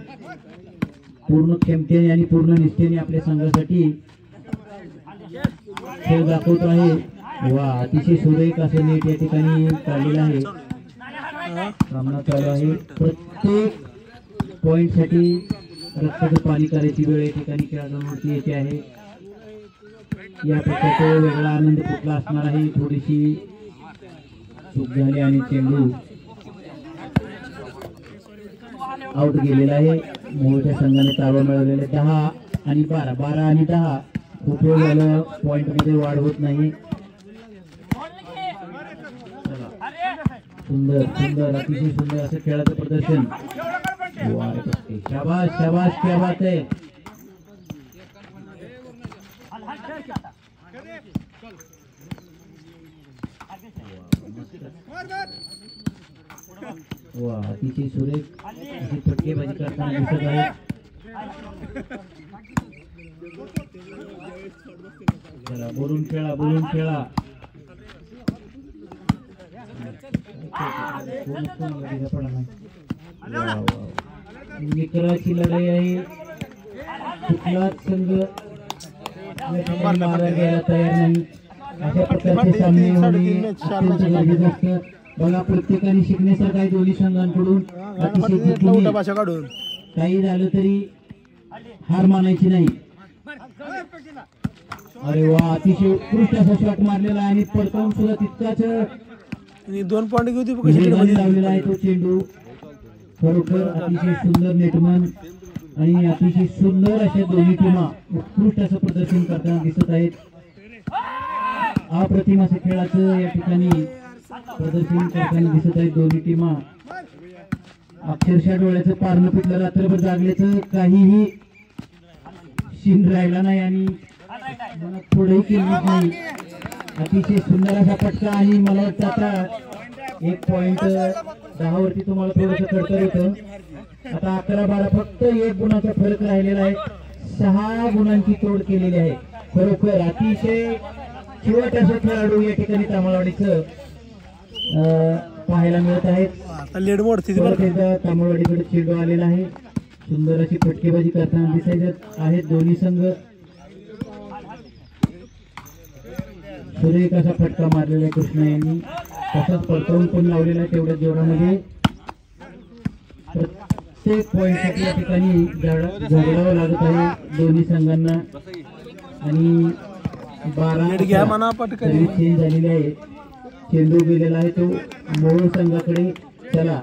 पूर्ण क्षमतेने आणि पूर्ण निष्ठेने आपल्या संघासाठी खेळ दाखवत आहे. वा, अतिशय सुरेख असं नेट या ठिकाणी काढलेलं आहे. सामना चालू आहे. प्रत्येक पॉइंट साठी रक्ताचं पाणी करायची वेळ या ठिकाणी खेळाडूंवरती येते आहे. या प्रकारचा वेगळा आनंद कुठला असणार आहे. थोडीशी चूक झाली आणि चेंडू आउट गेलेला आहे. मोहोळच्या संघाने ताबा मिळवलेले. 10 आणि 12, 12 आणि 10. खूप वेळ झालं, पॉइंट मध्ये वाढ होत नाही. सुंदर सुंदर अतिशय सुंदर असं खेळाचं प्रदर्शन. शाबाश शाबाश, क्या बात आहे. वा, अतिशय सुरेख अशी फटकेबाजी करताना दिसत आहे. चला, बोलून खेळा, बोलून खेळा. निकराची लढाई आहे. कुठलाच संघ मारा घ्यायला तयार नाही. अशा प्रकारचे सामने होणे अत्यंत गरजेचं असतं. बघा, प्रत्येकाने शिकण्यासारखं आहे दोन्ही संघांकडून. अतिशय काही झालं तरी हार मानायची नाही. अरे वा, अतिशय उत्कृष्ट असा शॉट मारलेला आहे आणि परतवून सुद्धा तितकाच
2 पॉइंट
लावलेला आहे तो चेंडू. खरोखर अतिशय सुंदर नेटमन आणि अतिशय सुंदर अशा दोन्ही टीमा उत्कृष्ट असं प्रदर्शन करताना दिसत आहेत. अप्रतिम असं खेळाचं या ठिकाणी प्रदर्शन करताना दिसत आहेत दोन्ही टीमा. अक्षरशः डोळ्याचं पारणं पिटलं. रात्रभर जागल्याचं काहीही सीन राहिला नाही आणि पुढेही केली नाही. अतिशय सुंदर असा फटका आणि मला वाटतं आता 1.10 वरती तुम्हाला थोडंसं खडतर होतं. आता 11-12 फक्त 1 गुणाचा फरक राहिलेला आहे. 6 गुणांची तोड केलेली आहे. खरोखर अतिशय चिवट असं खेळाडू या ठिकाणी तामळवाडीचं पाहायला मिळत आहेत.
आता लेड मोडते
परत एकदा तामळवाडीकडे चेंडू आलेला आहे. सुंदर अशी फटकेबाजी करताना दिसायचे आहेत दोन्ही संघ. सुरेख असा फटका मारलेला आहे कृष्णा यांनी. तसाच परतवून पण लावलेला आहे तेवढ्या जोरामध्ये. प्रत्येक पॉईंटसाठी या ठिकाणी झगडावं लागत आहे दोन्ही संघांना. आणि 12 चेंज झालेले आहे. चेंडू गेलेला आहे तो मोहोळ संघाकडे. चला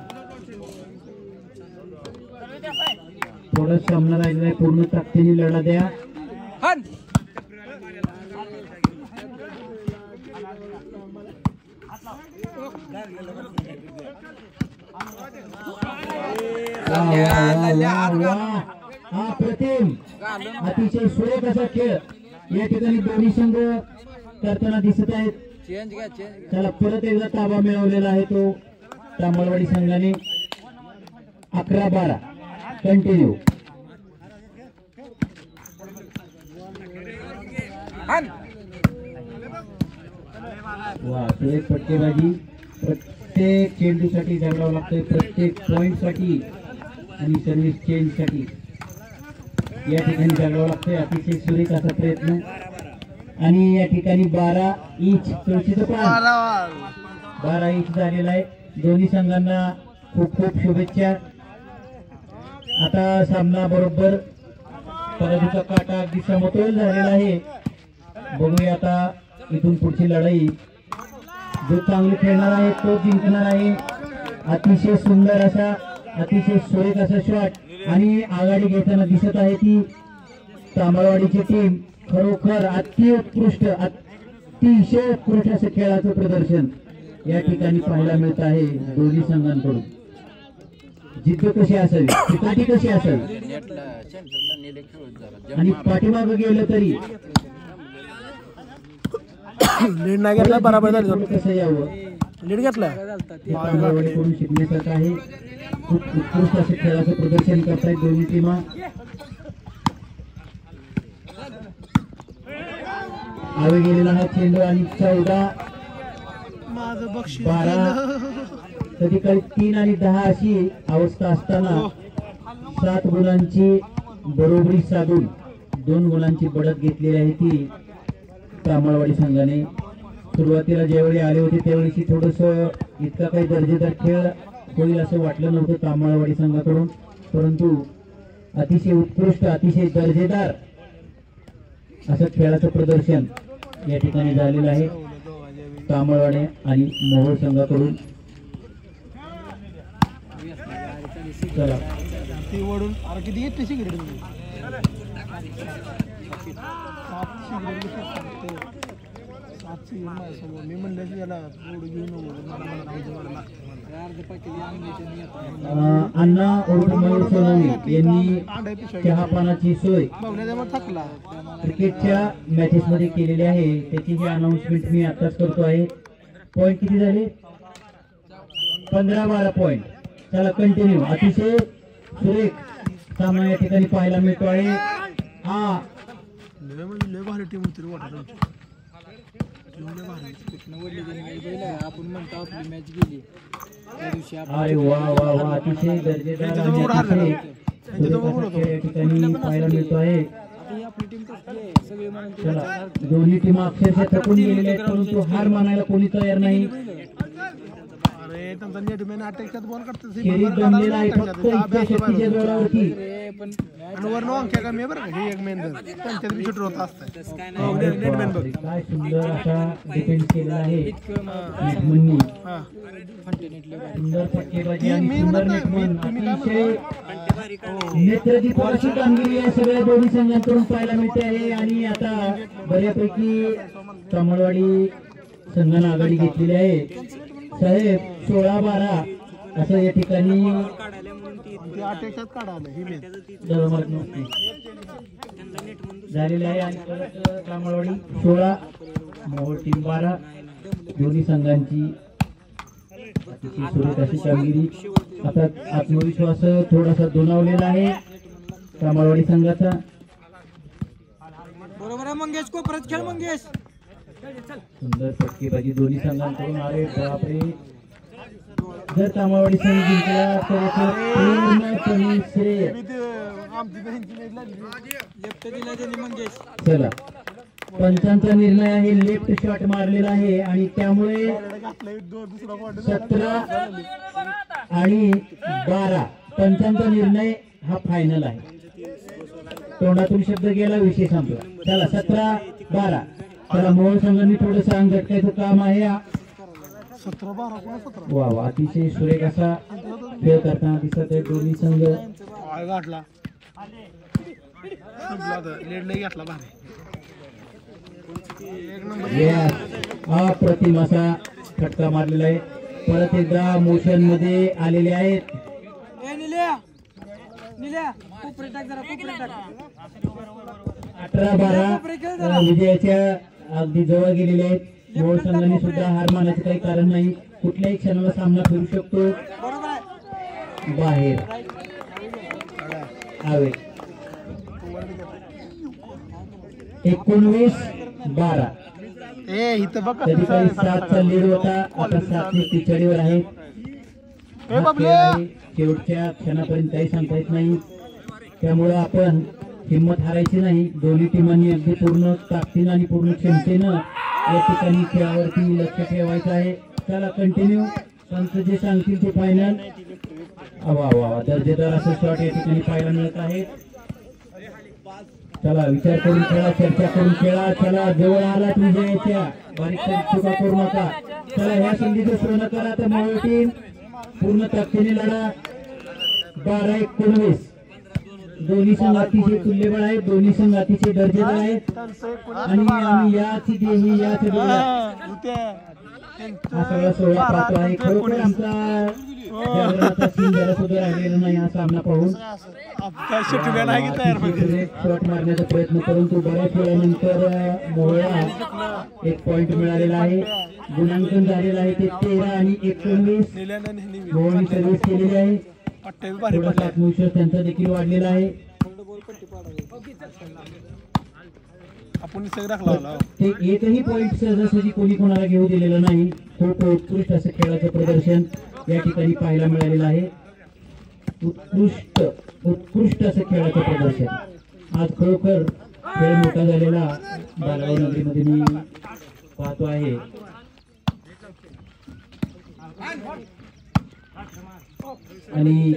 थोडा सामना राहिलेला आहे. पूर्ण ताकदीने लढा द्या. अप्रतिम अतिशय सुरेख असा खेळ या ठिकाणी दोन्ही संघ करताना दिसत आहेत. चला परत एकदा ताबा मिळवलेला आहे तो तामळवाडी संघाने. 11-12 कंटिन्यू. वा सुरेख फटकेबाजी. प्रत्येक चेंडूसाठी झगडावं लागतंय. प्रत्येक पॉइंट साठी आणि सर्व्हिस चेंज साठी या ठिकाणी झगडावं लागतंय. अतिशय सुरेख असा प्रयत्न. आणि या ठिकाणी 12 इंच 12 इंच झालेला आहे. दोन्ही संघांना खूप खूप शुभेच्छा. आता सामना बरोबर पराजूचा काटा अगदी समतोल झालेला आहे. बघूया आता इथून पुढची लढाई. जो चांगली खेळणार आहे तो जिंकणार आहे. अतिशय सुंदर असा अतिशय सुरेख असा शॉट आणि आघाडी घेताना दिसत आहे ती तामळवाडीची टीम. खरोखर अतिशय उत्कृष्ट असं खेळाचं प्रदर्शन या ठिकाणी पाहायला मिळत आहे दोन्ही संघांकडून. जिद्द कशी असावी, चिकाटी कशी असावी आणि पाठीमागं गेलं तरी
लीड नाही घेतला बरोबर झालं.
कसं यावं
लीड घेतला
तामळवाडीकडून शिकण्यासारखं आहे. खूप उत्कृष्ट असं खेळाचं प्रदर्शन करतायत दोन्ही टीमा. आवे गेलेला हा चेंडू आणि 14 12 कधी कधी 3 आणि 10 अशी अवस्था असताना 7 गुणांची बरोबरी साधून 2 गुणांची बढत घेतलेली आहे ती तामळवाडी संघाने. सुरुवातीला ज्यावेळी आले होते त्यावेळी थोडस इतका काही दर्जेदार खेळ होईल असं वाटलं नव्हतं तामळवाडी संघाकडून. परंतु अतिशय उत्कृष्ट अतिशय दर्जेदार असं खेळाचं प्रदर्शन या ठिकाणी झालेलं आहे तामळवाडी आणि मोहोळ संघाकडून. चला
वडून किती घेतली सिगरेट मी म्हणलं की याला घेऊन
अण्णा उर्फ मयूर सोनवणे यांनी चहापानाची सोय
थकला
क्रिकेटच्या मॅचेस मध्ये केलेली आहे. त्याची ही अनाउन्समेंट मी आताच करतो आहे. पॉइंट किती झाले? 15-12 पॉइंट. चला कंटिन्यू. अतिशय सुरेख सामना या ठिकाणी पाहायला मिळतो आहे. हा
लय भारी टीम होती वाटत.
आपण म्हणतो आपली मॅच गेली त्या दिवशी
अरे वा वा वा अतिशय दर्जेदार आणि अतिशय सुरेख असा खेळ या ठिकाणी पाहायला मिळतो आहे.
आपली टीम कसली आहे सगळे म्हणून
चला दोन्ही टीम अक्षरशः थकून गेलेल्या आहेत परंतु हार मानायला कोणी तयार नाही.
अरे त्यांचा नेटमॅन अटॅकच्यात बॉल करतात
खेळी जमलेला आहे फक्त इच्छाशक्तीच्या जोरावरती.
आणि वरनं अंक्या कमी बरं का. हे एक मेन त्यांच्यात बी शूटर होत असतं.
काय सुंदर असा डिफेन्स केलेला आहे नेटमननी. सुंदर फटकेबाजी आणि सुंदर नेटमन. अतिशय नेत्रदीपक कामगिरी या सगळ्या दोन्ही संघांकडून पाहायला मिळते आहे. आणि आता बऱ्यापैकी तामळवाडी संघाने आघाडी घेतलेली आहे. साहेब 16-12 असं या ठिकाणी
ते 8 याच्यात काढा आलं ही मेन
जवळमार्ग नसते झालेले आहे. आणि परत कामळवाडी 16 मोहोळ टीम 12 दोन्ही संघांची अतिशय सुरेख अशी कामगिरी. आता आत्मविश्वास थोडासा दुणावलेला आहे कामळवाडी संघाचा.
बरोबर आहे मंगेश, कोपऱ्यात खेळ मंगेश.
सुंदर फटकेबाजी दोन्ही संघांकडून. अरे बापरे, जर कामळवाडी संघ जिंकला तर पूर्णपणे श्रेय.
लेफ्ट दिला त्यांनी मंगेश.
चला, पंचांचा निर्णय आहे, लेफ्ट शॉट मारलेला आहे आणि त्यामुळे 17 आणि 12 पंचांचा निर्णय हा फायनल आहे. तोंडातून शब्द गेला, विषय संपला. चला 17-12. चला मोहोळ संघांनी थोडंसं अंग झटकायचं काम आहे.
17-12 कोण 17
वा वा, अतिशय सुरेख असा खेळ करताना दिसत आहे दोन्ही संघ.
आय गाठला लेड लई घातला भारी. एक नंबर
अप्रतिम असा फटका मारलेला आहे. परत एकदा मोशन मध्ये आलेले आहेत.
ए निल्या निल्या, कोपरे टाक जरा, कोपरे टाक.
18-12 विजयाच्या अगदी जवळ गेलेले आहेत. मोहोळ संघाने सुद्धा हार मानायचं काही कारण नाही. कुठल्याही क्षणाला सामना फिरू शकतो.
बरोबर आहे.
बाहेर आवे 19-12.
ए इथं बघ
कधी काही 7चा लीड होता, आता 7 पिछाडीवर आहे. हा खेळ आहे, शेवटच्या क्षणापर्यंत काही सांगता येत नाही. त्यामुळे आपण हिंमत हारायची नाही. दोन्ही टीमांनी अगदी पूर्ण ताकदीनं आणि पूर्ण क्षमतेनं या ठिकाणी खेळावरती लक्ष ठेवायचं आहे. चला कंटिन्यू, पंच जे सांगतील ते फायनल. वा वा, दर्जेदार असं शॉट या ठिकाणी पाहायला मिळत आहे. चला विचार करून खेळा, चर्चा करून खेळा. चला जवळ आलात विजयाच्या, बारीक सारीक चुका करू नका. चला ह्या संधीचं सोनं करा. तर मोहोळ टीम पूर्ण ताकदीने लढा. 12-19. दोन्ही संघ अतिशय तुल्यबळ आहेत, दोन्ही संघ अतिशय दर्जेदार आहेत. आणि आम्ही याच हा सगळा सोहळा पाहतो आहे. खरोखर आमचा जागरणाचा सीन जरा सुद्धा राहिलेला नाही हा सामना पाहून. शॉट मारण्याचा प्रयत्न, परंतु बऱ्याच वेळानंतर मोहोळला 1 पॉइंट मिळालेला आहे. गुणांकन झालेलं आहे ते 13 आणि 19. मोहोळने सर्व्हिस केलेली आहे. थोडासा आत्मविश्वास त्यांचा देखील वाढलेला आहे.
आपण सगळं राखला
ते एकही पॉइंट सहजासहजी कोणी कोणाला घेऊ दिलेलं नाही. खूप उत्कृष्ट असं खेळाचं प्रदर्शन या ठिकाणी पाहायला मिळालेलं आहे. उत्कृष्ट असं खेळाचं प्रदर्शन. आज खरोखर खेळ मोठा झालेला बालगाव नगरीमध्ये मी पाहतो आहे. आणि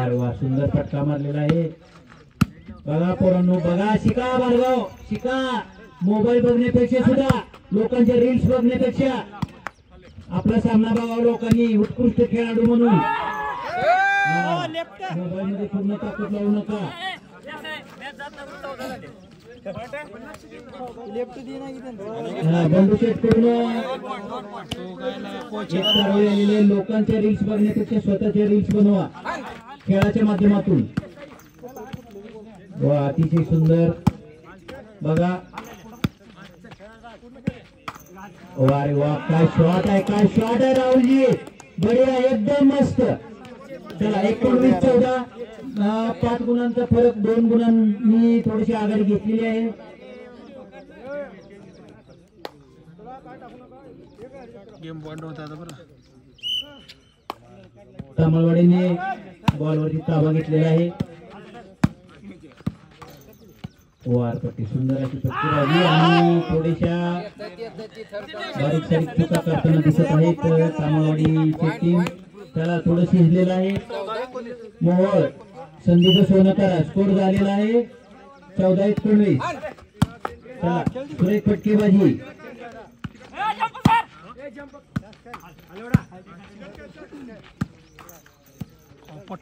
वा सुंदर फटका मारलेला आहे. बघा पोरांनो, बघा, शिका बालगाव, शिका. मोबाईल बघण्यापेक्षा सुद्धा, लोकांच्या रील्स बघण्यापेक्षा आपला सामना बघावा लोकांनी, उत्कृष्ट खेळाडू म्हणून. मोबाईल मध्ये पूर्ण ताकद लावू नका. बंडू शेट करून लोकांच्या रील्स बघण्यापेक्षा स्वतःच्या रील्स बनवा खेळाच्या माध्यमातून. वा अतिशय सुंदर. बघा वारे वा, काय शॉट आहे, काय शॉट आहे राहुलजी. बढिया, एकदम मस्त. चला 19-14. 5 गुणांचा फरक, 2 गुणांनी थोडीशी आघाडी घेतलेली आहे.
गेम पॉइंट होता आता बरं.
तामळवाडीने बॉलवरती ताबा घेतलेला आहे. वारपट्टी सुंदर अशी फटकेबाजी आणि थोड्याशा बारीक सारीक चुका करताना दिसत आहेत तामळवाडीची टीम. त्याला थोडं शिजलेलं आहे. मोहोळ संधीचं सोनं करा. स्कोर झालेला आहे 14-19. चला सुरेख फटकेबाजी.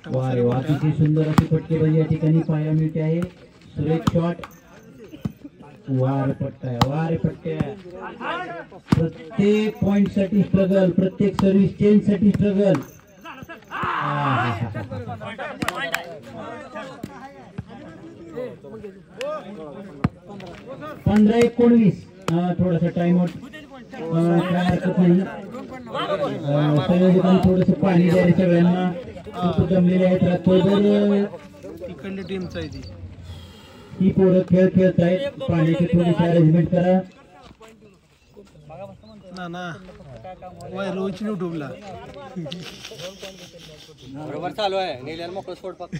वारे वा, अतिशय सुंदर अशी फटकेबाजी या ठिकाणी पाहायला मिळते आहे. सुरेख शॉट. वार पट्ट्या प्रत्येक पॉइंट साठी स्ट्रगल, प्रत्येक सर्व्हिस चेंज साठी स्ट्रगल. 15-19 थोडासा टाइम आउट, काय हरकत नाही. संयोजकांनी थोडस पाणी द्यायला सगळ्यांना, खूप जमलेले आहेत रात्रभर.
इकडल्या टीमचा आहे ती.
ही पोरं खेळ खेळत आहेत, पाण्याची थोडीशी अरेंजमेंट करा.
ना रोज युट्यूबला
बरोबर चालू आहे. नेल्याला मोकळं सोड फक्त.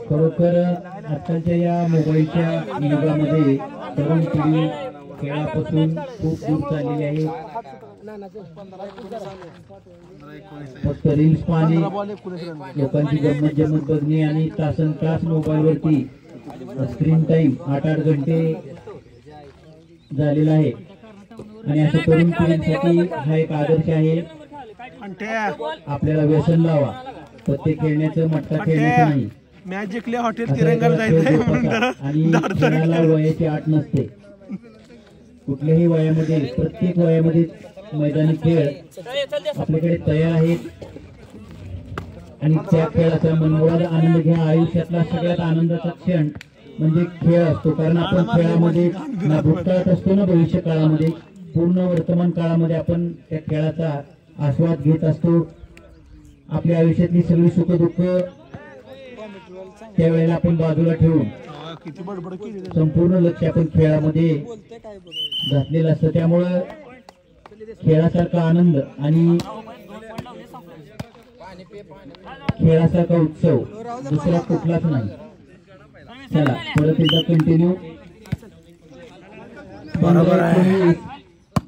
खरोखर आजकालच्या या मोबाईलच्या युगामध्ये तरुण पिढी खेळापासून खूप दूर चाललेली आहे. फक्त रील्स पाहणे, लोकांची गंमत जमत बघणे आणि तासन तास मोबाईलवरती स्क्रीन टाइम 8-8 घंटे झालेला आहे. आणि अशा तरुण पिढीसाठी हा एक आदर्श आहे. आपल्याला व्यसन लावा, पत्ते खेळण्याचं, मटका खेळण्याचं नाही.
मॅच जिंकले हॉटेल तिरंगाला जायचंय म्हणून
आणि खेळाला वयाची अट नसते. कुठल्याही वयामध्ये, प्रत्येक वयामध्ये मैदानी खेळ आपल्याकडे तयार आहेत. आणि त्या खेळाचा मनमोळा आनंद घ्या. आयुष्यातला सगळ्यात आनंदाचा क्षण म्हणजे खेळ असतो. कारण आपण खेळामध्ये ना भूतकाळात असतो ना भविष्य काळामध्ये, पूर्ण वर्तमान काळामध्ये आपण त्या खेळाचा आस्वाद घेत असतो. आपल्या आयुष्यातली सगळी सुख दुःख त्यावेळेला आपण बाजूला ठेवून संपूर्ण लक्ष आपण खेळामध्ये घातलेलं असतं. त्यामुळं खेळासारखा आनंद आणि खेळासारखा उत्सव दुसरा कुठलाच नाही. चला परत एकदा कंटिन्यू.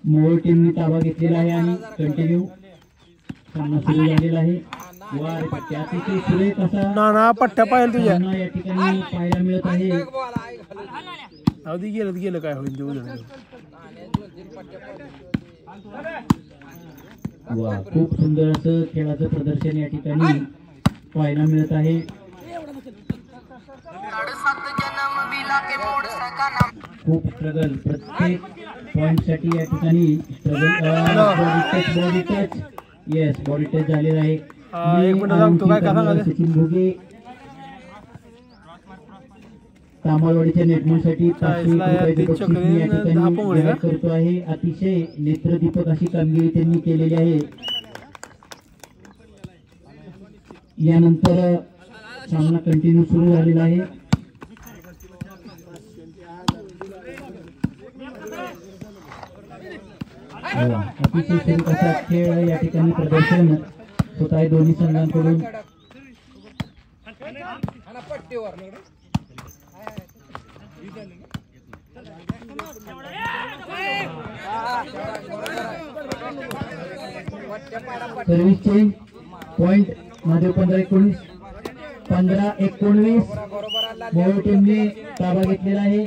मोहोळ टीमने ताबा घेतलेला आहे आणि कंटिन्यू सामना सुरू झालेला आहे. वार पट्ट्या अतिशय सुरेख असा
ना पट्ट्या पाहिजे तुझ्या
सामना या ठिकाणी पाहायला मिळत आहे.
अगदी गेलं काय होईल देऊ.
वा, खूप सुंदर असं खेळाचं प्रदर्शन या ठिकाणी पाहायला मिळत आहे. खूप स्ट्रगल, प्रत्येक पॉइंट साठी या ठिकाणी struggle. Body touch, yes body touch झालेला आहे. सचिन भोगे तांबळवाडीच्या नेटमॅनसाठी 500 रुपयाचे बक्षीस मी या ठिकाणी जाहीर करतो आहे. अतिशय नेत्रदीपक अशी कामगिरी त्यांनी केलेली आहे. यानंतर सामना कंटिन्यू सुरू झालेला आहे. अतिशय सुरेख असा खेळ या ठिकाणी प्रदर्शन होत आहे दोन्ही संघांकडून. सर्व्हिस चेंज पॉइंट मध्ये 15-19 मोहोळ टीमने ताबा घेतलेला आहे.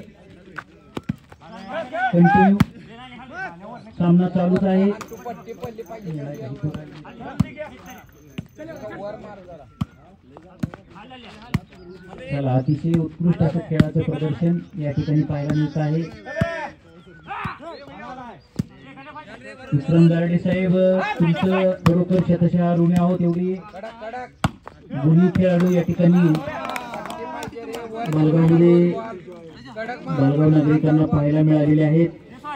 कंटिन्यू सामना चालूच आहे. चला अतिशय उत्कृष्ट असं खेळाचं प्रदर्शन या ठिकाणी पाहायला मिळत आहे. विक्रम गारडे साहेब, तुमचं खरोखर शतशः ऋणी आहोत. एवढी गुणी खेळाडू या ठिकाणी बालगाव नागरिकांना पाहायला मिळालेले आहेत.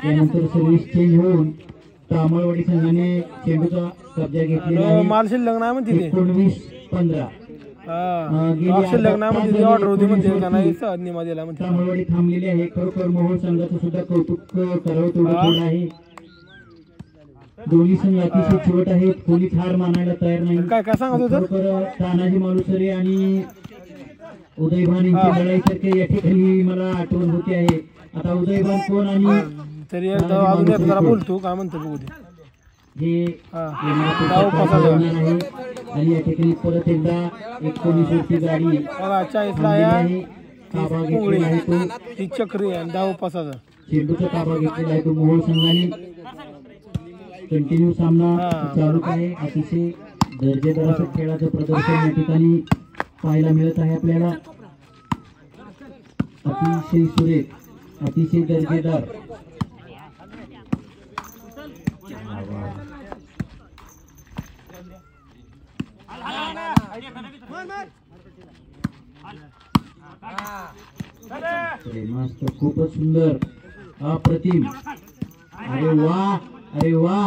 यानंतर सर्व्हिस चेंज होऊन तांबळवाडी संघाने चेंडूचा कब्जा घेतलेला आहे. 19-15 तांबळवाडी थांबलेली आहे. खरोखर मोहोळ संघाचं सुद्धा कौतुक करावं तेवढं आहे. दोन्ही संघ अतिशय चिवट आहेत. कोणीच हार मानायला तयार नाही. खरोखर तानाजी मालुसरे आणि उदयभान यांची लढाईसारखे या ठिकाणी मला आठवण होते आहे. आता उदयभान कोण आणि
बोलतो काय म्हणतो बघू
हे आणि या ठिकाणी परत एकदा 19 वरची गाडी ताबा घेतलेला आहे. तो
चक्री डाव पासाचा
चेंडूचा ताबा घेतलेला आहे तो मोहोळ संघाने. कंटिन्यू सामना चालू आहे. अतिशय दर्जेदार असं खेळाचं प्रदर्शन या ठिकाणी पाहायला मिळत आहे आपल्याला. अतिशय सुरेख अतिशय दर्जेदार. अरे मस्त, खूपच सुंदर, अप्रतिम. अरे वा, अरे वा.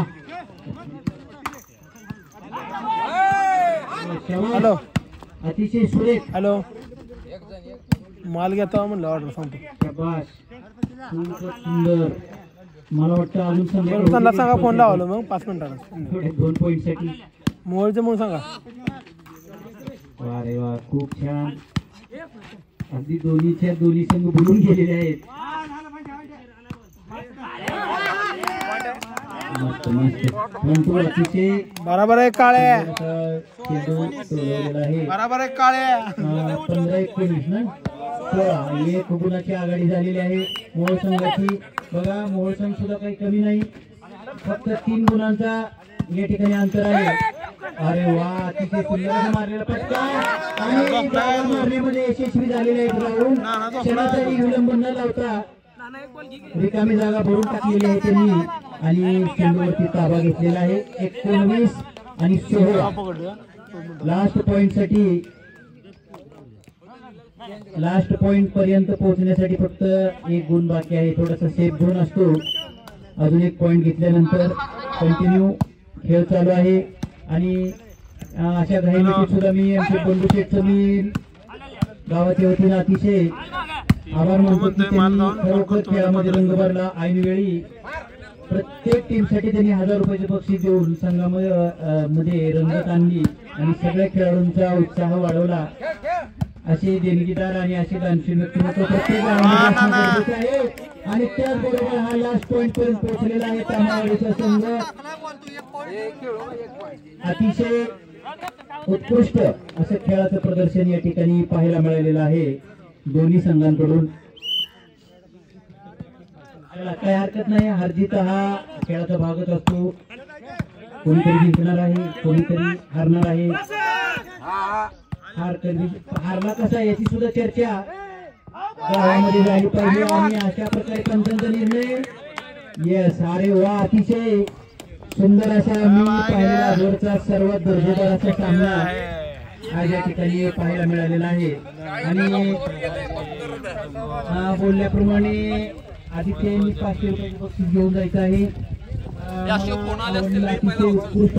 हॅलो
अतिशय सुरेख.
हॅलो माल घेतो म्हणलं ऑर्डर सांगतो.
शाबास, खूपच सुंदर. मला वाटतं अजून
बरं त्यांना सांगा फोन लावलं मग 5 मिनिटाला
2 पॉइंट साठी.
मोबाईलचं म्हणून सांगा.
वा रे वा, खूप छान. अगदी दोन्ही संघ बोलून गेलेले आहेत. मस्त मस्त. परंतु अतिशय
बरोबर आहे काळ्या,
चेंडू सोडवलेला आहे.
बरोबर आहे काळ्या.
15-19 ना 16. एक गुणाची आघाडी झालेली आहे मोहोळ संघाची. बघा, मोहोळ संघ सुद्धा काही कमी नाही, फक्त 3 गुणांचा या ठिकाणी अंतर आहे. अरे वा, अतिशय सुंदर मारलेला फटका आणि डावा मारण्यामध्ये यशस्वी झालेले आहेत. राहुल क्षणाचाही विलंब न लावता रिकामी जागा भरून टाकलेली आहे त्यांनी आणि चेंडूवरती ताबा घेतलेला आहे. 19 आणि 16. लास्ट पॉइंट पर्यंत पोहोचण्यासाठी फक्त 1 गुण बाकी आहे. थोडासा सेफ झोन असतो. अजून 1 पॉइंट घेतल्यानंतर कंटिन्यू खेळ चालू आहे आणि अशा घाईमध्ये सुद्धा मी आमचे बंधू शेठचं मी गावाच्या वतीनं अतिशय आभार मानतो की त्यांनी खरोखर खेळामध्ये रंग भरला. ऐनवेळी प्रत्येक टीमसाठी त्यांनी 1000 रुपयाचे बक्षीस देऊन संघामध्ये रंगत आणली आणि सगळ्या खेळाडूंचा उत्साह वाढवला. असे देणगीदार आणि असे दानशूर व्यक्तिमत्व प्रत्येक आहे आणि त्याचबरोबर हा लास्ट पॉइंट पर्यंत पोहोचलेला आहे. तांबावाडीचा संघ अतिशय उत्कृष्ट असं खेळाचं प्रदर्शन या ठिकाणी पाहायला मिळालेलं आहे दोन्ही संघांकडून. काही हरकत नाही, हारजीत हा खेळाचा भागच असतो. कोणीतरी जिंकणार आहे, कोणीतरी हारणार आहे. हारला कसा याची सुद्धा चर्चा गावामध्ये झाली पाहिजे आणि अशा प्रकारे पंचांचा निर्णय. येस, अरे वा, अतिशय सुंदर असा मी पाहिलेला आजवरचा सर्वात दर्जेदार असा सामना आज या ठिकाणी पाहायला मिळालेला आहे. आणि बोलल्याप्रमाणे आदित्यने 500 रुपयाचे बक्षीस घेऊन जायचं आहे. अतिशय उत्कृष्ट